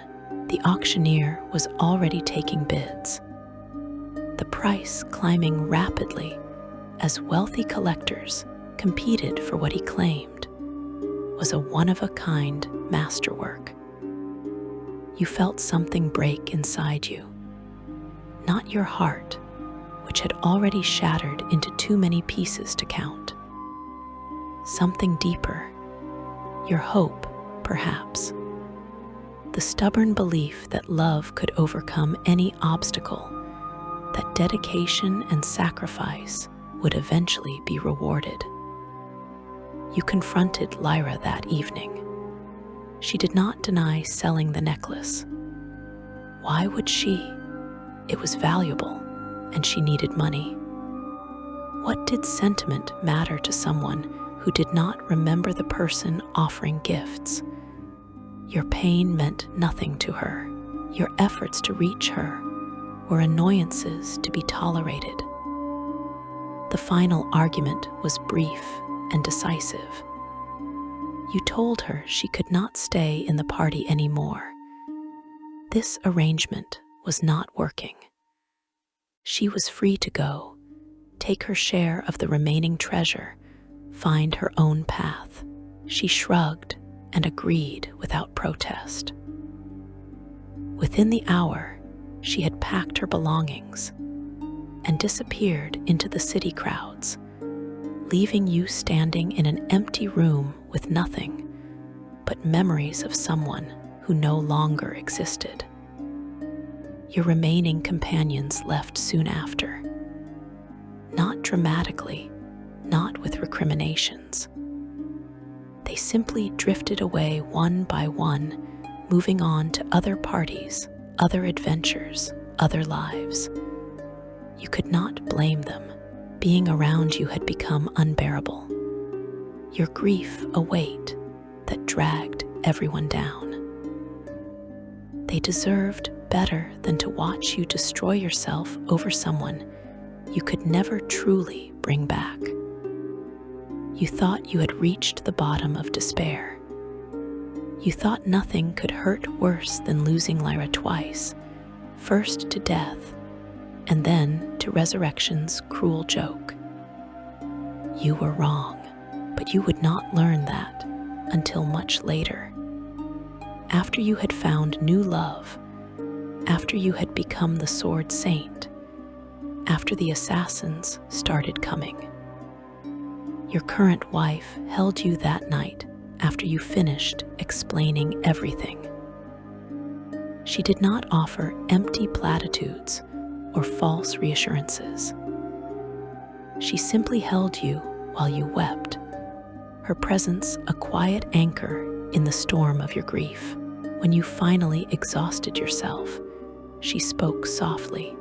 The auctioneer was already taking bids, the price climbing rapidly as wealthy collectors competed for what he claimed was a one-of-a-kind masterwork. You felt something break inside you. Not your heart, which had already shattered into too many pieces to count. Something deeper, your hope, perhaps. The stubborn belief that love could overcome any obstacle, that dedication and sacrifice would eventually be rewarded. You confronted Lyra that evening. She did not deny selling the necklace. Why would she? It was valuable, and she needed money. What did sentiment matter to someone who did not remember the person offering gifts? Your pain meant nothing to her. Your efforts to reach her were annoyances to be tolerated. The final argument was brief and decisive. You told her she could not stay in the party anymore. This arrangement was not working. She was free to go, take her share of the remaining treasure, find her own path. She shrugged and agreed without protest. Within the hour, she had packed her belongings and disappeared into the city crowds, leaving you standing in an empty room with nothing but memories of someone who no longer existed. Your remaining companions left soon after. Not dramatically, not with recriminations. They simply drifted away one by one, moving on to other parties, other adventures, other lives. You could not blame them. Being around you had become unbearable. Your grief a weight that dragged everyone down. They deserved better than to watch you destroy yourself over someone you could never truly bring back. You thought you had reached the bottom of despair. You thought nothing could hurt worse than losing Lyra twice, first to death, and then to resurrection's cruel joke. You were wrong, but you would not learn that until much later. After you had found new love, after you had become the sword saint, after the assassins started coming. Your current wife held you that night after you finished explaining everything. She did not offer empty platitudes or false reassurances. She simply held you while you wept, her presence a quiet anchor in the storm of your grief. When you finally exhausted yourself, she spoke softly.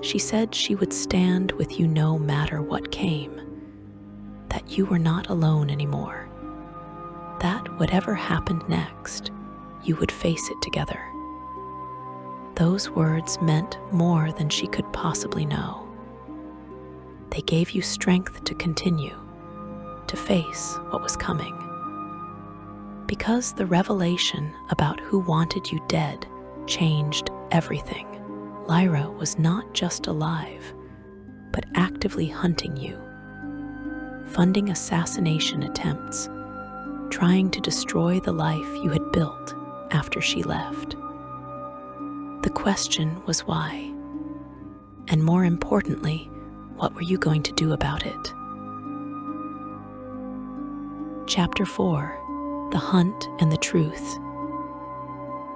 She said she would stand with you no matter what came, that you were not alone anymore, that whatever happened next, you would face it together. Those words meant more than she could possibly know. They gave you strength to continue, to face what was coming. Because the revelation about who wanted you dead changed everything. Lyra was not just alive, but actively hunting you, funding assassination attempts, trying to destroy the life you had built after she left. The question was why, and more importantly, what were you going to do about it? Chapter 4: The Hunt and the Truth.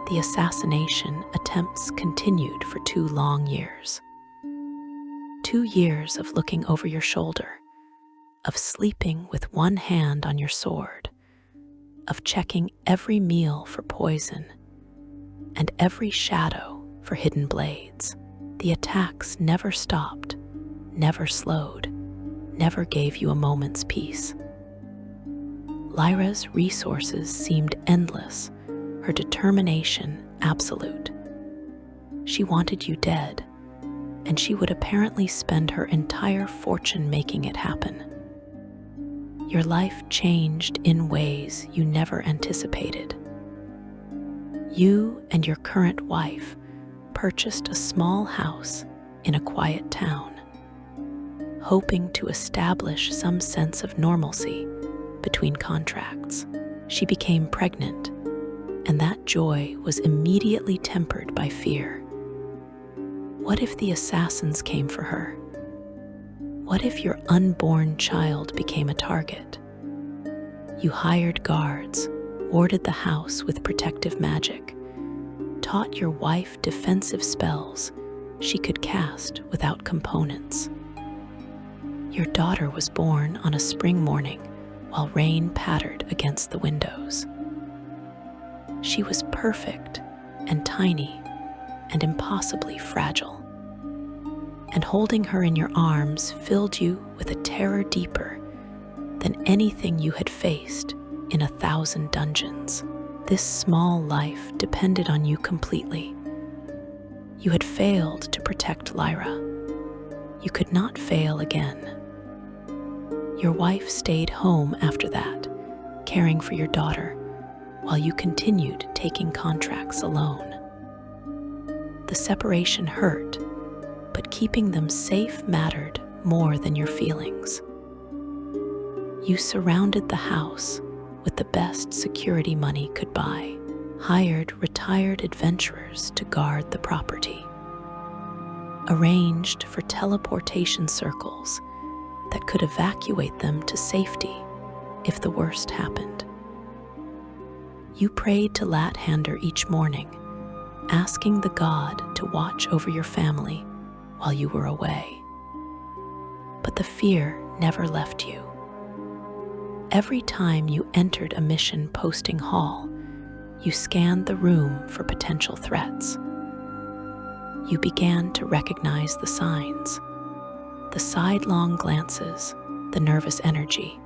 The assassination attempts continued for 2 long years. 2 years of looking over your shoulder, of sleeping with one hand on your sword, of checking every meal for poison, and every shadow for hidden blades. The attacks never stopped, never slowed, never gave you a moment's peace. Lyra's resources seemed endless, her determination absolute. She wanted you dead, and she would apparently spend her entire fortune making it happen. Your life changed in ways you never anticipated. You and your current wife purchased a small house in a quiet town, hoping to establish some sense of normalcy between contracts. She became pregnant, and that joy was immediately tempered by fear. What if the assassins came for her? What if your unborn child became a target? You hired guards, warded the house with protective magic, taught your wife defensive spells she could cast without components. Your daughter was born on a spring morning while rain pattered against the windows. She was perfect and tiny and impossibly fragile. And holding her in your arms filled you with a terror deeper than anything you had faced in 1,000 dungeons. This small life depended on you completely. You had failed to protect Lyra. You could not fail again. Your wife stayed home after that, caring for your daughter, while you continued taking contracts alone. The separation hurt, but keeping them safe mattered more than your feelings. You surrounded the house with the best security money could buy, hired retired adventurers to guard the property, arranged for teleportation circles that could evacuate them to safety if the worst happened. You prayed to Lathander each morning, asking the god to watch over your family while you were away. But the fear never left you. Every time you entered a mission posting hall, you scanned the room for potential threats. You began to recognize the signs, the sidelong glances, the nervous energy,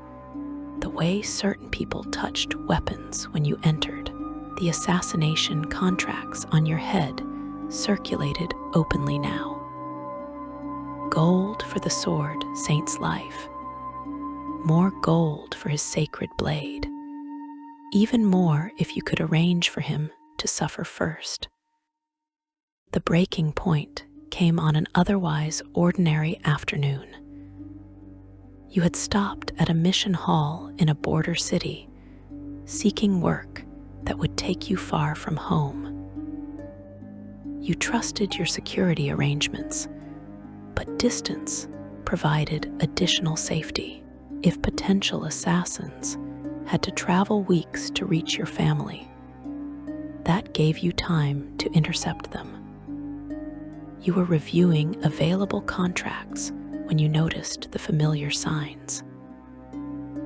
the way certain people touched weapons when you entered. The assassination contracts on your head circulated openly now. Gold for the sword, Saint's life. More gold for his sacred blade. Even more if you could arrange for him to suffer first. The breaking point came on an otherwise ordinary afternoon. You had stopped at a mission hall in a border city, seeking work that would take you far from home. You trusted your security arrangements, but distance provided additional safety. If potential assassins had to travel weeks to reach your family, that gave you time to intercept them. You were reviewing available contracts when you noticed the familiar signs.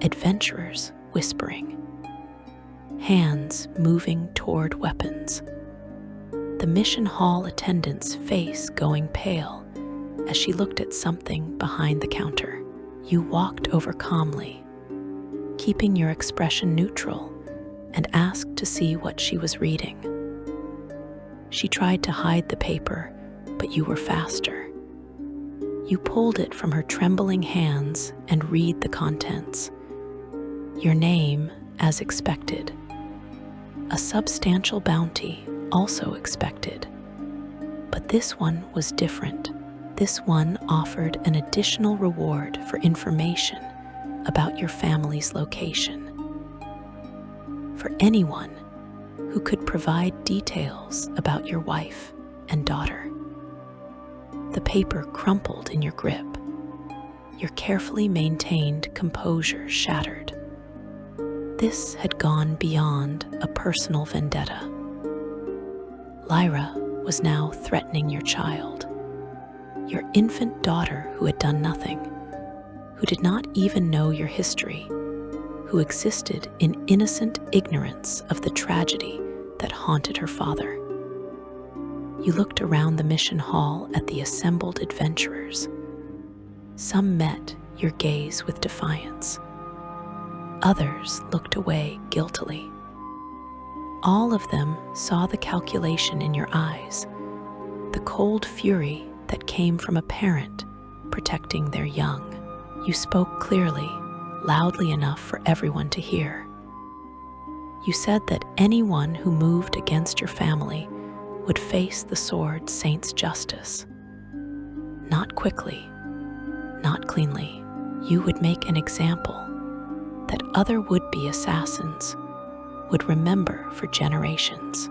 Adventurers whispering, hands moving toward weapons. The mission hall attendant's face going pale as she looked at something behind the counter. You walked over calmly, keeping your expression neutral, and asked to see what she was reading. She tried to hide the paper, but you were faster. You pulled it from her trembling hands and read the contents. Your name, as expected. A substantial bounty, also expected. But this one was different. This one offered an additional reward for information about your family's location. For anyone who could provide details about your wife and daughter. The paper crumpled in your grip. Your carefully maintained composure shattered. This had gone beyond a personal vendetta. Lyra was now threatening your child, your infant daughter who had done nothing, who did not even know your history, who existed in innocent ignorance of the tragedy that haunted her father. You looked around the mission hall at the assembled adventurers. Some met your gaze with defiance. Others looked away guiltily. All of them saw the calculation in your eyes, the cold fury that came from a parent protecting their young. You spoke clearly, loudly enough for everyone to hear. You said that anyone who moved against your family would face the sword Saint's justice. Not quickly, not cleanly. You would make an example that other would-be assassins would remember for generations.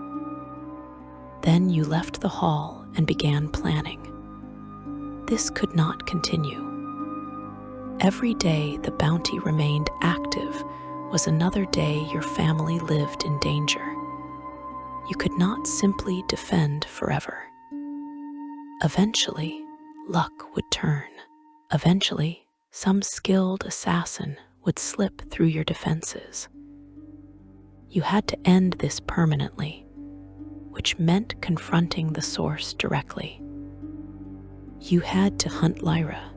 Then you left the hall and began planning. This could not continue. Every day the bounty remained active was another day your family lived in danger. You could not simply defend forever. Eventually, luck would turn. Eventually, some skilled assassin would slip through your defenses. You had to end this permanently, which meant confronting the source directly. You had to hunt Lyra.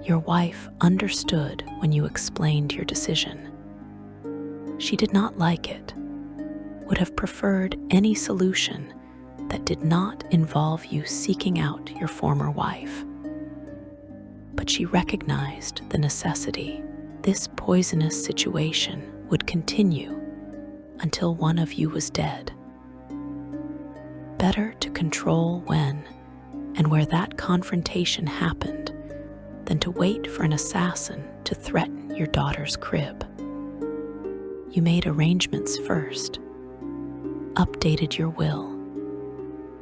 Your wife understood when you explained your decision. She did not like it, would have preferred any solution that did not involve you seeking out your former wife. But she recognized the necessity. This poisonous situation would continue until one of you was dead. Better to control when and where that confrontation happened than to wait for an assassin to threaten your daughter's crib. You made arrangements first, updated your will,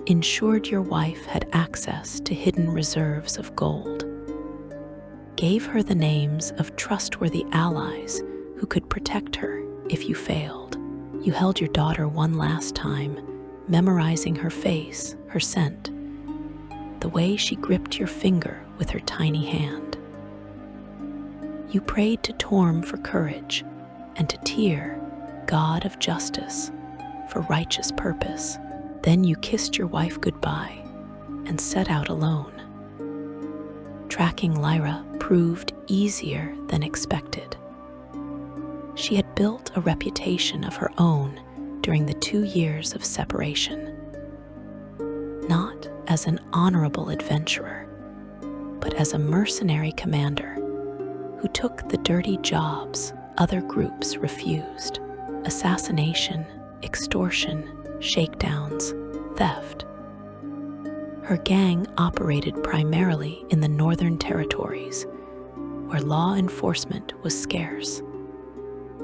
ensured your wife had access to hidden reserves of gold, gave her the names of trustworthy allies who could protect her if you failed. You held your daughter one last time, memorizing her face, her scent, the way she gripped your finger with her tiny hand. You prayed to Torm for courage and to Tyr, god of justice, for righteous purpose. Then you kissed your wife goodbye and set out alone. Tracking Lyra proved easier than expected. She had built a reputation of her own during the 2 years of separation. Not as an honorable adventurer, but as a mercenary commander who took the dirty jobs other groups refused: assassination, extortion, shakedowns, theft. Her gang operated primarily in the Northern Territories, where law enforcement was scarce,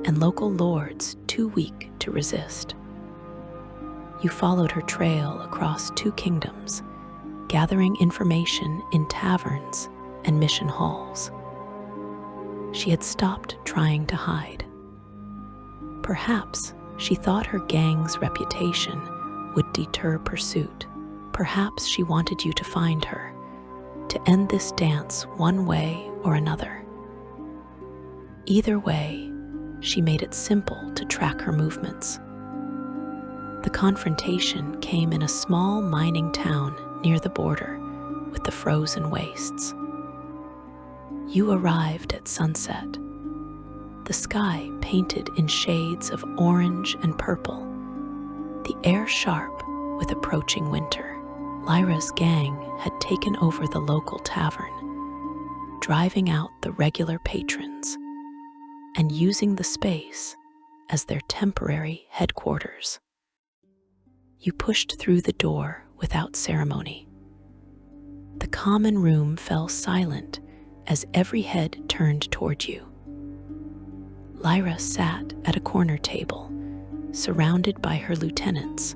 and local lords too weak to resist. You followed her trail across 2 kingdoms, gathering information in taverns and mission halls. She had stopped trying to hide. Perhaps she thought her gang's reputation would deter pursuit. Perhaps she wanted you to find her, to end this dance one way or another. Either way, she made it simple to track her movements. The confrontation came in a small mining town near the border with the frozen wastes. You arrived at sunset, the sky painted in shades of orange and purple, the air sharp with approaching winter. Lyra's gang had taken over the local tavern, driving out the regular patrons and using the space as their temporary headquarters. You pushed through the door without ceremony. The common room fell silent as every head turned toward you. Lyra sat at a corner table, surrounded by her lieutenants,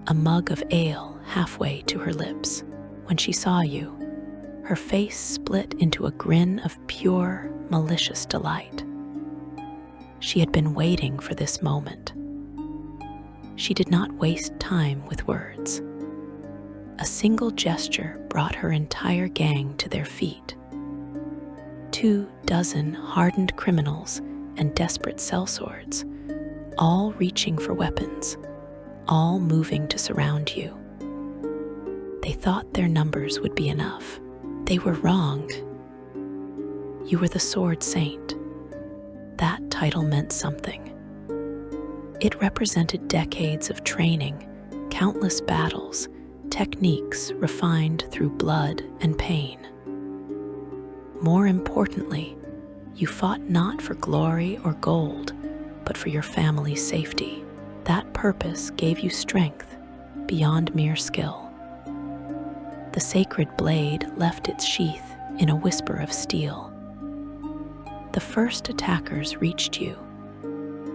a mug of ale halfway to her lips. When she saw you, her face split into a grin of pure, malicious delight. She had been waiting for this moment. She did not waste time with words. A single gesture brought her entire gang to their feet. 24 hardened criminals and desperate sellswords, all reaching for weapons, all moving to surround you. They thought their numbers would be enough. They were wrong. You were the Sword Saint. That title meant something. It represented decades of training, countless battles, techniques refined through blood and pain. More importantly, you fought not for glory or gold, but for your family's safety. That purpose gave you strength beyond mere skill. The sacred blade left its sheath in a whisper of steel. The first attackers reached you,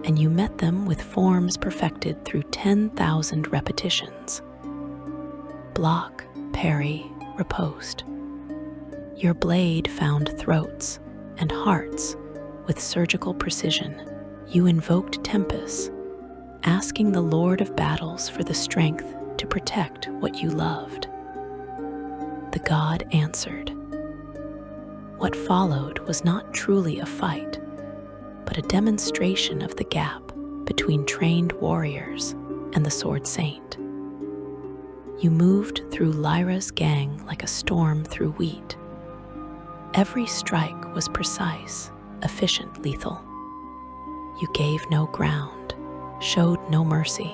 and you met them with forms perfected through 10,000 repetitions. Block, parry, riposte. Your blade found throats and hearts with surgical precision. You invoked Tempest, asking the Lord of Battles for the strength to protect what you loved. The god answered. What followed was not truly a fight, but a demonstration of the gap between trained warriors and the Sword Saint. You moved through Lyra's gang like a storm through wheat. Every strike was precise, efficient, lethal. You gave no ground, showed no mercy.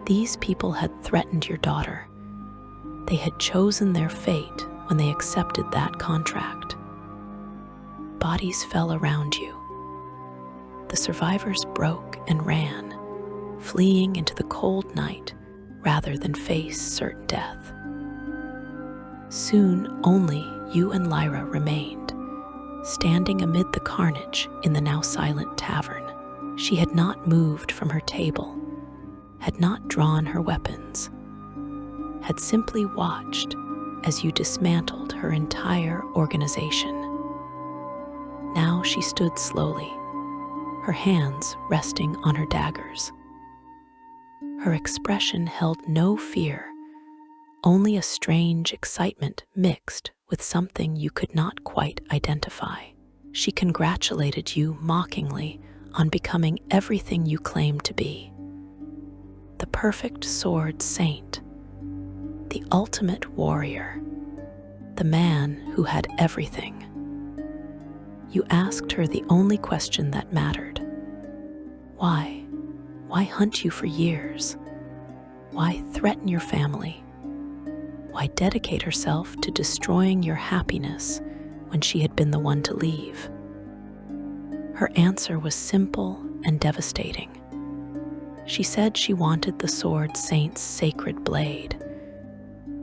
These people had threatened your daughter. They had chosen their fate when they accepted that contract. Bodies fell around you. The survivors broke and ran, fleeing into the cold night rather than face certain death. Soon only you and Lyra remained, standing amid the carnage in the now silent tavern. She had not moved from her table, had not drawn her weapons, had simply watched as you dismantled her entire organization. Now she stood slowly, her hands resting on her daggers. Her expression held no fear, only a strange excitement mixed with something you could not quite identify. She congratulated you mockingly on becoming everything you claimed to be. The perfect sword saint, the ultimate warrior, the man who had everything. You asked her the only question that mattered. Why? Why hunt you for years? Why threaten your family? Why dedicate herself to destroying your happiness when she had been the one to leave? Her answer was simple and devastating. She said she wanted the Sword Saint's sacred blade,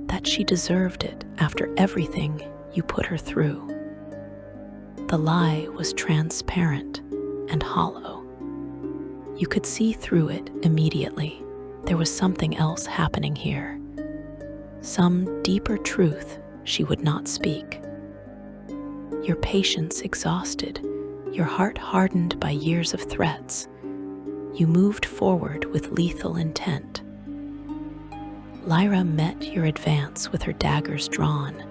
that she deserved it after everything you put her through. The lie was transparent and hollow. You could see through it immediately. There was something else happening here. Some deeper truth she would not speak. Your patience exhausted, your heart hardened by years of threats, you moved forward with lethal intent. Lyra met your advance with her daggers drawn,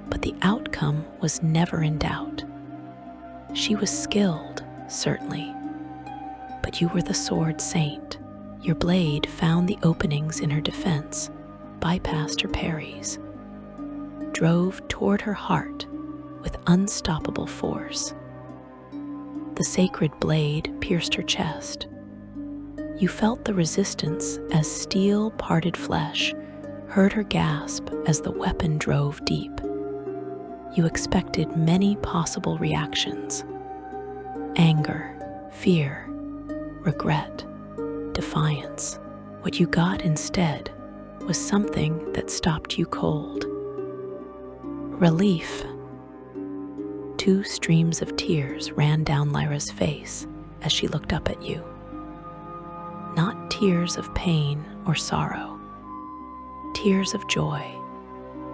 but the outcome was never in doubt. She was skilled, certainly, but you were the Sword Saint. Your blade found the openings in her defense, bypassed her parries, drove toward her heart with unstoppable force. The sacred blade pierced her chest. You felt the resistance as steel parted flesh, heard her gasp as the weapon drove deep. You expected many possible reactions: anger, fear, regret, defiance. What you got instead was something that stopped you cold. Relief. 2 streams of tears ran down Lyra's face as she looked up at you. Not tears of pain or sorrow, tears of joy,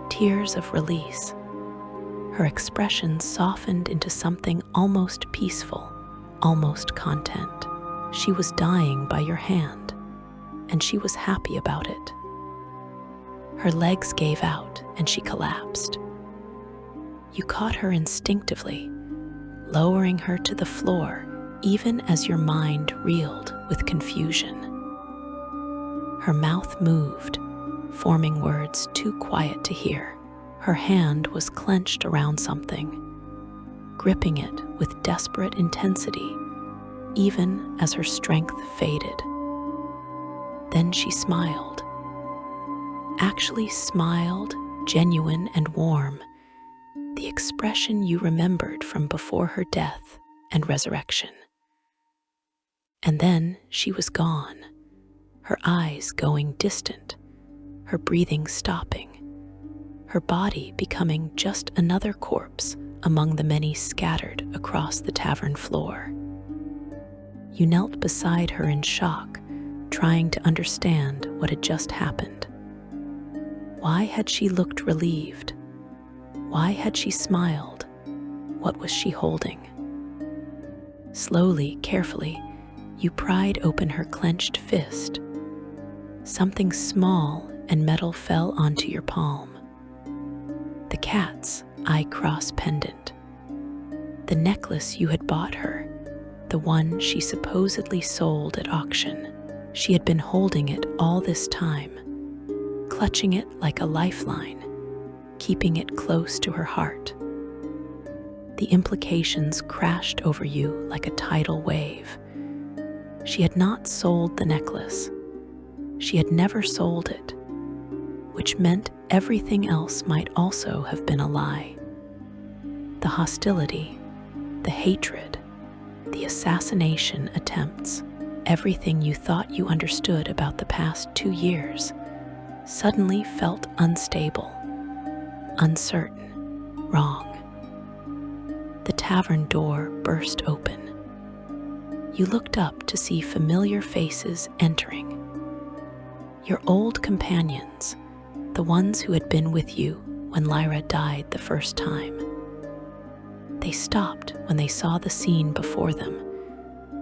tears of release. Her expression softened into something almost peaceful, almost content. She was dying by your hand, and she was happy about it. Her legs gave out and she collapsed. You caught her instinctively, lowering her to the floor even as your mind reeled with confusion. Her mouth moved, forming words too quiet to hear. Her hand was clenched around something, gripping it with desperate intensity, even as her strength faded. Then she smiled. Actually smiled, genuine and warm, the expression you remembered from before her death and resurrection. And then she was gone, her eyes going distant, her breathing stopping, her body becoming just another corpse among the many scattered across the tavern floor. You knelt beside her in shock, trying to understand what had just happened. Why had she looked relieved? Why had she smiled? What was she holding? Slowly, carefully, you pried open her clenched fist. Something small and metal fell onto your palm. The cat's eye-cross pendant. The necklace you had bought her, the one she supposedly sold at auction. She had been holding it all this time, clutching it like a lifeline, keeping it close to her heart. The implications crashed over you like a tidal wave. She had not sold the necklace. She had never sold it, which meant everything else might also have been a lie. The hostility, the hatred, the assassination attempts, everything you thought you understood about the past 2 years suddenly felt unstable, uncertain, wrong. The tavern door burst open. You looked up to see familiar faces entering. Your old companions, the ones who had been with you when Lyra died the first time. They stopped when they saw the scene before them,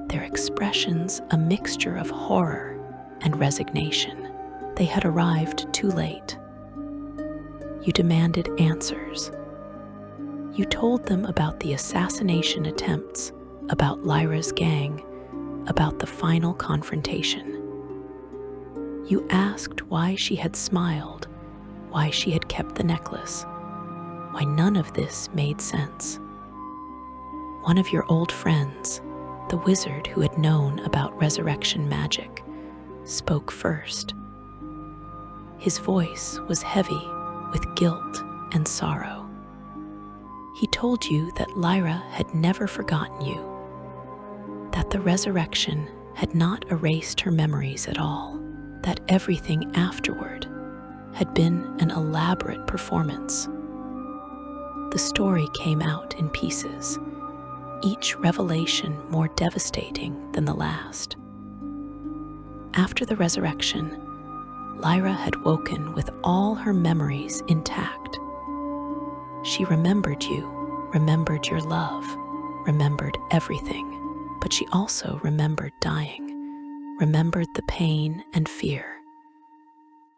their expressions a mixture of horror and resignation. They had arrived too late. You demanded answers. You told them about the assassination attempts, about Lyra's gang, about the final confrontation. You asked why she had smiled, why she had kept the necklace, why none of this made sense. One of your old friends, the wizard who had known about resurrection magic, spoke first. His voice was heavy with guilt and sorrow. He told you that Lyra had never forgotten you, that the resurrection had not erased her memories at all, that everything afterward had been an elaborate performance. The story came out in pieces, each revelation more devastating than the last. After the resurrection, Lyra had woken with all her memories intact. She remembered you, remembered your love, remembered everything, but she also remembered dying, remembered the pain and fear.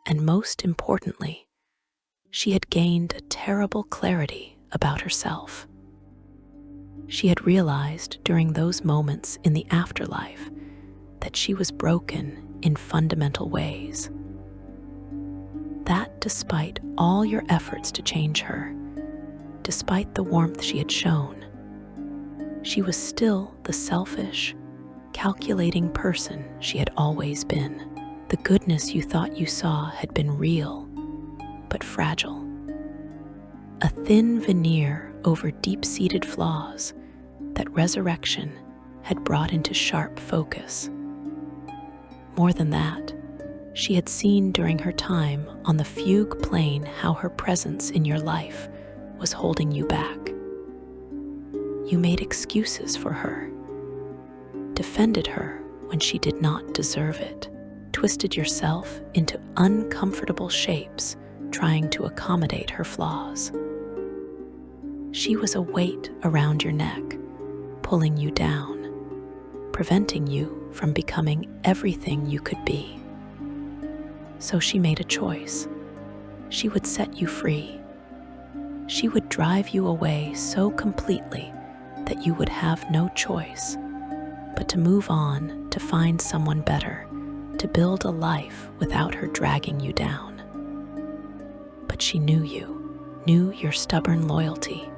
And most importantly, she had gained a terrible clarity about herself. She had realized during those moments in the afterlife that she was broken in fundamental ways. That despite all your efforts to change her, despite the warmth she had shown, she was still the selfish, calculating person she had always been. The goodness you thought you saw had been real, but fragile. A thin veneer over deep-seated flaws that resurrection had brought into sharp focus. More than that, she had seen during her time on the fugue plane how her presence in your life was holding you back. You made excuses for her, defended her when she did not deserve it, twisted yourself into uncomfortable shapes trying to accommodate her flaws. She was a weight around your neck, pulling you down, preventing you from becoming everything you could be. So she made a choice. She would set you free. She would drive you away so completely that you would have no choice but to move on, to find someone better, to build a life without her dragging you down. But she knew you, knew your stubborn loyalty,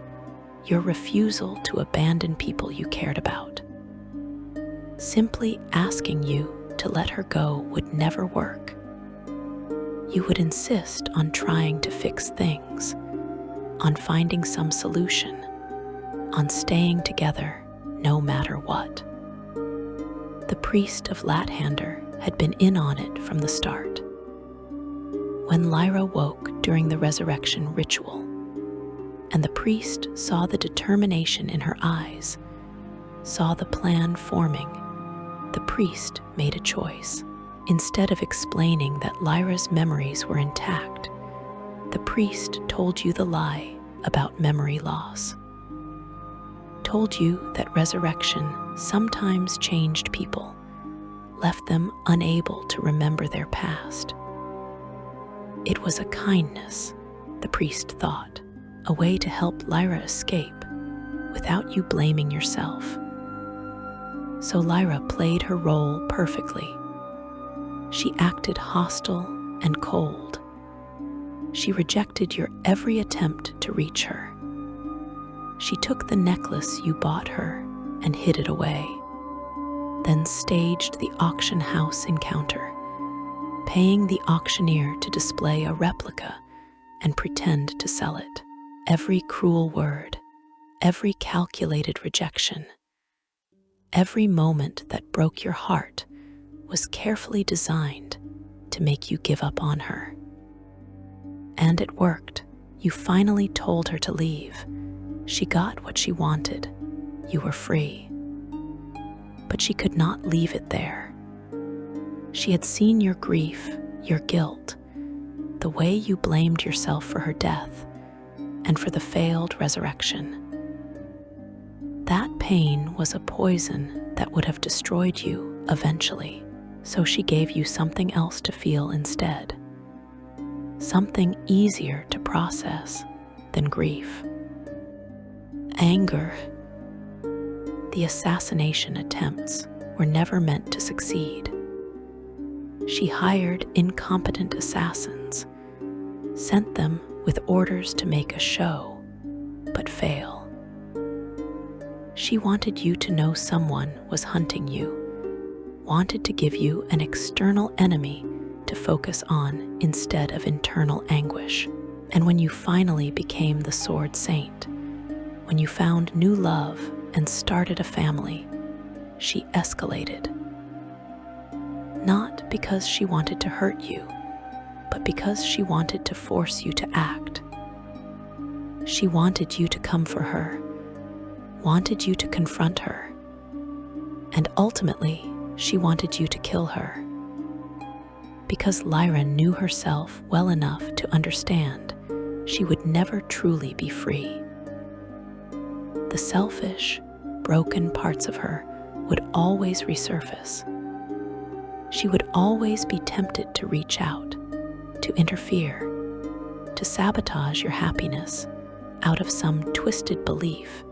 your refusal to abandon people you cared about. Simply asking you to let her go would never work. You would insist on trying to fix things, on finding some solution, on staying together no matter what. The priest of Lathander had been in on it from the start. When Lyra woke during the resurrection ritual, and the priest saw the determination in her eyes, saw the plan forming, the priest made a choice. Instead of explaining that Lyra's memories were intact, The priest told you the lie about memory loss, told you that resurrection sometimes changed people, left them unable to remember their past. It was a kindness, the priest thought, a way to help Lyra escape without you blaming yourself. So Lyra played her role perfectly. She acted hostile and cold. She rejected your every attempt to reach her. She took the necklace you bought her and hid it away, then staged the auction house encounter, paying the auctioneer to display a replica and pretend to sell it. Every cruel word, every calculated rejection, every moment that broke your heart was carefully designed to make you give up on her. And it worked. You finally told her to leave. She got what she wanted. You were free. But she could not leave it there. She had seen your grief, your guilt, the way you blamed yourself for her death and for the failed resurrection. That pain was a poison that would have destroyed you eventually, so she gave you something else to feel instead. Something easier to process than grief. Anger. The assassination attempts were never meant to succeed. She hired incompetent assassins, sent them with orders to make a show, but fail. She wanted you to know someone was hunting you, wanted to give you an external enemy to focus on instead of internal anguish. And when you finally became the Sword Saint, when you found new love and started a family, she escalated. Not because she wanted to hurt you, but because she wanted to force you to act. She wanted you to come for her, wanted you to confront her, and ultimately, she wanted you to kill her. Because Lyra knew herself well enough to understand she would never truly be free. The selfish, broken parts of her would always resurface. She would always be tempted to reach out, to interfere, to sabotage your happiness out of some twisted belief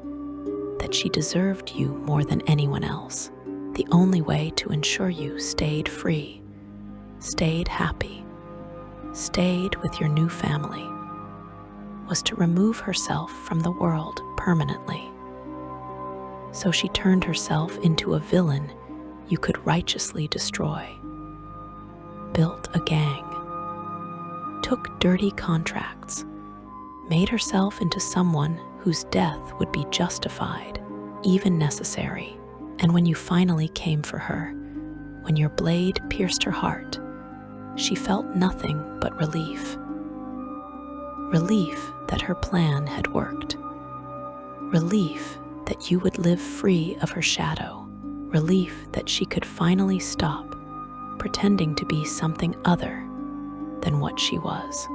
that she deserved you more than anyone else. The only way to ensure you stayed free, stayed happy, stayed with your new family, was to remove herself from the world permanently. So she turned herself into a villain you could righteously destroy, built a gang, took dirty contracts, made herself into someone whose death would be justified, even necessary. And when you finally came for her, when your blade pierced her heart, she felt nothing but relief. Relief that her plan had worked. Relief that you would live free of her shadow. Relief that she could finally stop pretending to be something other than what she was.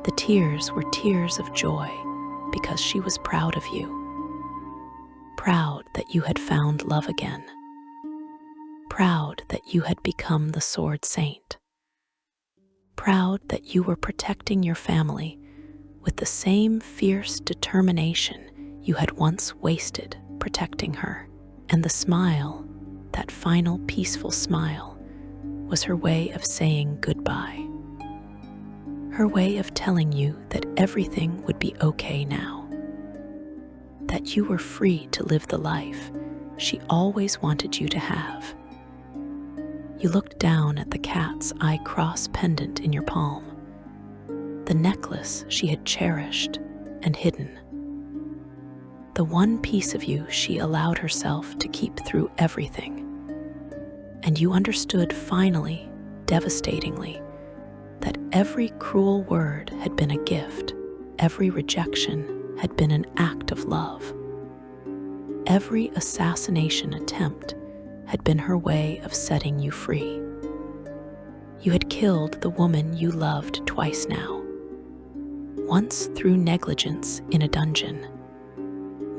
The tears were tears of joy because she was proud of you. Proud that you had found love again. Proud that you had become the Sword Saint. Proud that you were protecting your family with the same fierce determination you had once wasted protecting her. And the smile, that final peaceful smile, was her way of saying goodbye. Her way of telling you that everything would be okay now. That you were free to live the life she always wanted you to have. You looked down at the cat's eye cross pendant in your palm, the necklace she had cherished and hidden. The one piece of you she allowed herself to keep through everything. And you understood finally, devastatingly, that every cruel word had been a gift, every rejection had been an act of love. Every assassination attempt had been her way of setting you free. You had killed the woman you loved twice now, once through negligence in a dungeon,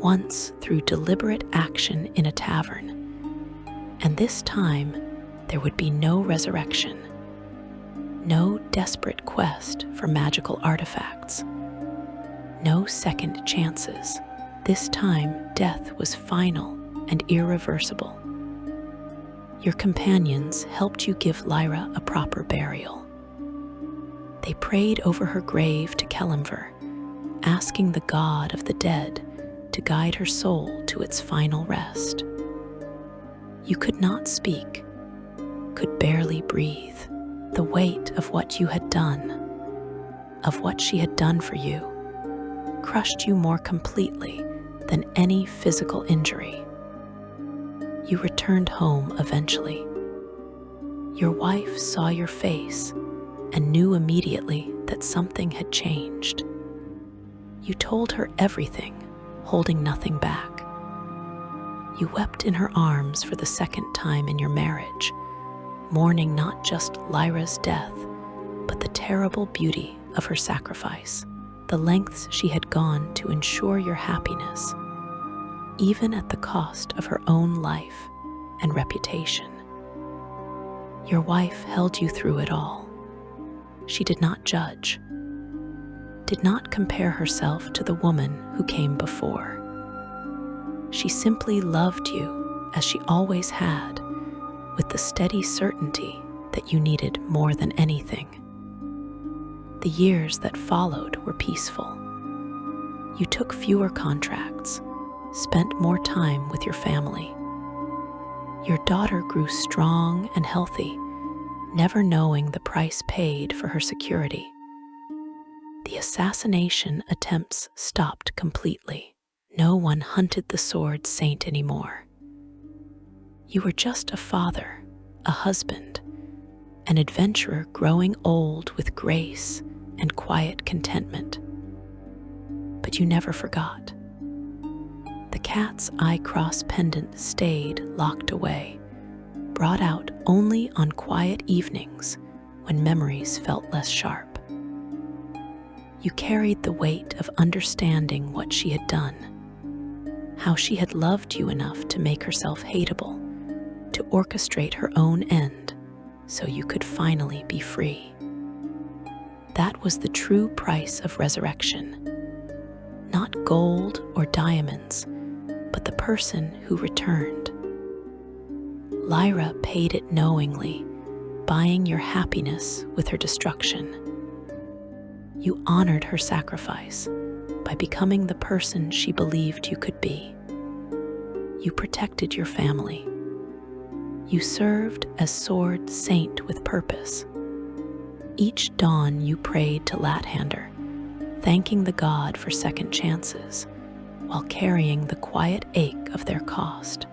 once through deliberate action in a tavern, and this time there would be no resurrection, no desperate quest for magical artifacts, no second chances. This time, death was final and irreversible. Your companions helped you give Lyra a proper burial. They prayed over her grave to Kelimver, asking the god of the dead to guide her soul to its final rest. You could not speak, could barely breathe. The weight of what you had done, of what she had done for you, crushed you more completely than any physical injury. You returned home eventually. Your wife saw your face and knew immediately that something had changed. You told her everything, holding nothing back. You wept in her arms for the second time in your marriage, mourning not just Lyra's death, but the terrible beauty of her sacrifice, the lengths she had gone to ensure your happiness, even at the cost of her own life and reputation. Your wife held you through it all. She did not judge, did not compare herself to the woman who came before. She simply loved you as she always had, with the steady certainty that you needed more than anything. The years that followed were peaceful. You took fewer contracts, spent more time with your family. Your daughter grew strong and healthy, never knowing the price paid for her security. The assassination attempts stopped completely. No one hunted the sword saint anymore. You were just a father, a husband, an adventurer growing old with grace and quiet contentment. But you never forgot. The cat's eye cross pendant stayed locked away, brought out only on quiet evenings when memories felt less sharp. You carried the weight of understanding what she had done, how she had loved you enough to make herself hateable, to orchestrate her own end so you could finally be free. That was the true price of resurrection. Not gold or diamonds, but the person who returned. Lyra paid it knowingly, buying your happiness with her destruction. You honored her sacrifice by becoming the person she believed you could be. You protected your family. You served as sword saint with purpose. Each dawn you prayed to Lathander, thanking the god for second chances, while carrying the quiet ache of their cost.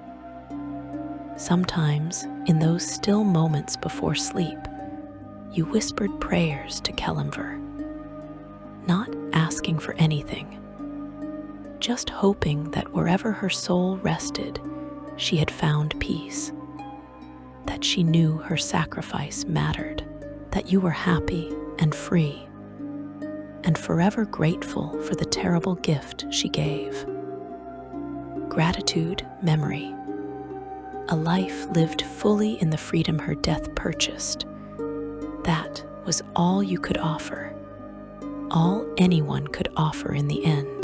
Sometimes, in those still moments before sleep, you whispered prayers to Kelimver, not asking for anything, just hoping that wherever her soul rested, she had found peace, that she knew her sacrifice mattered, that you were happy and free, and forever grateful for the terrible gift she gave. Gratitude, memory. A life lived fully in the freedom her death purchased. That was all you could offer, all anyone could offer in the end.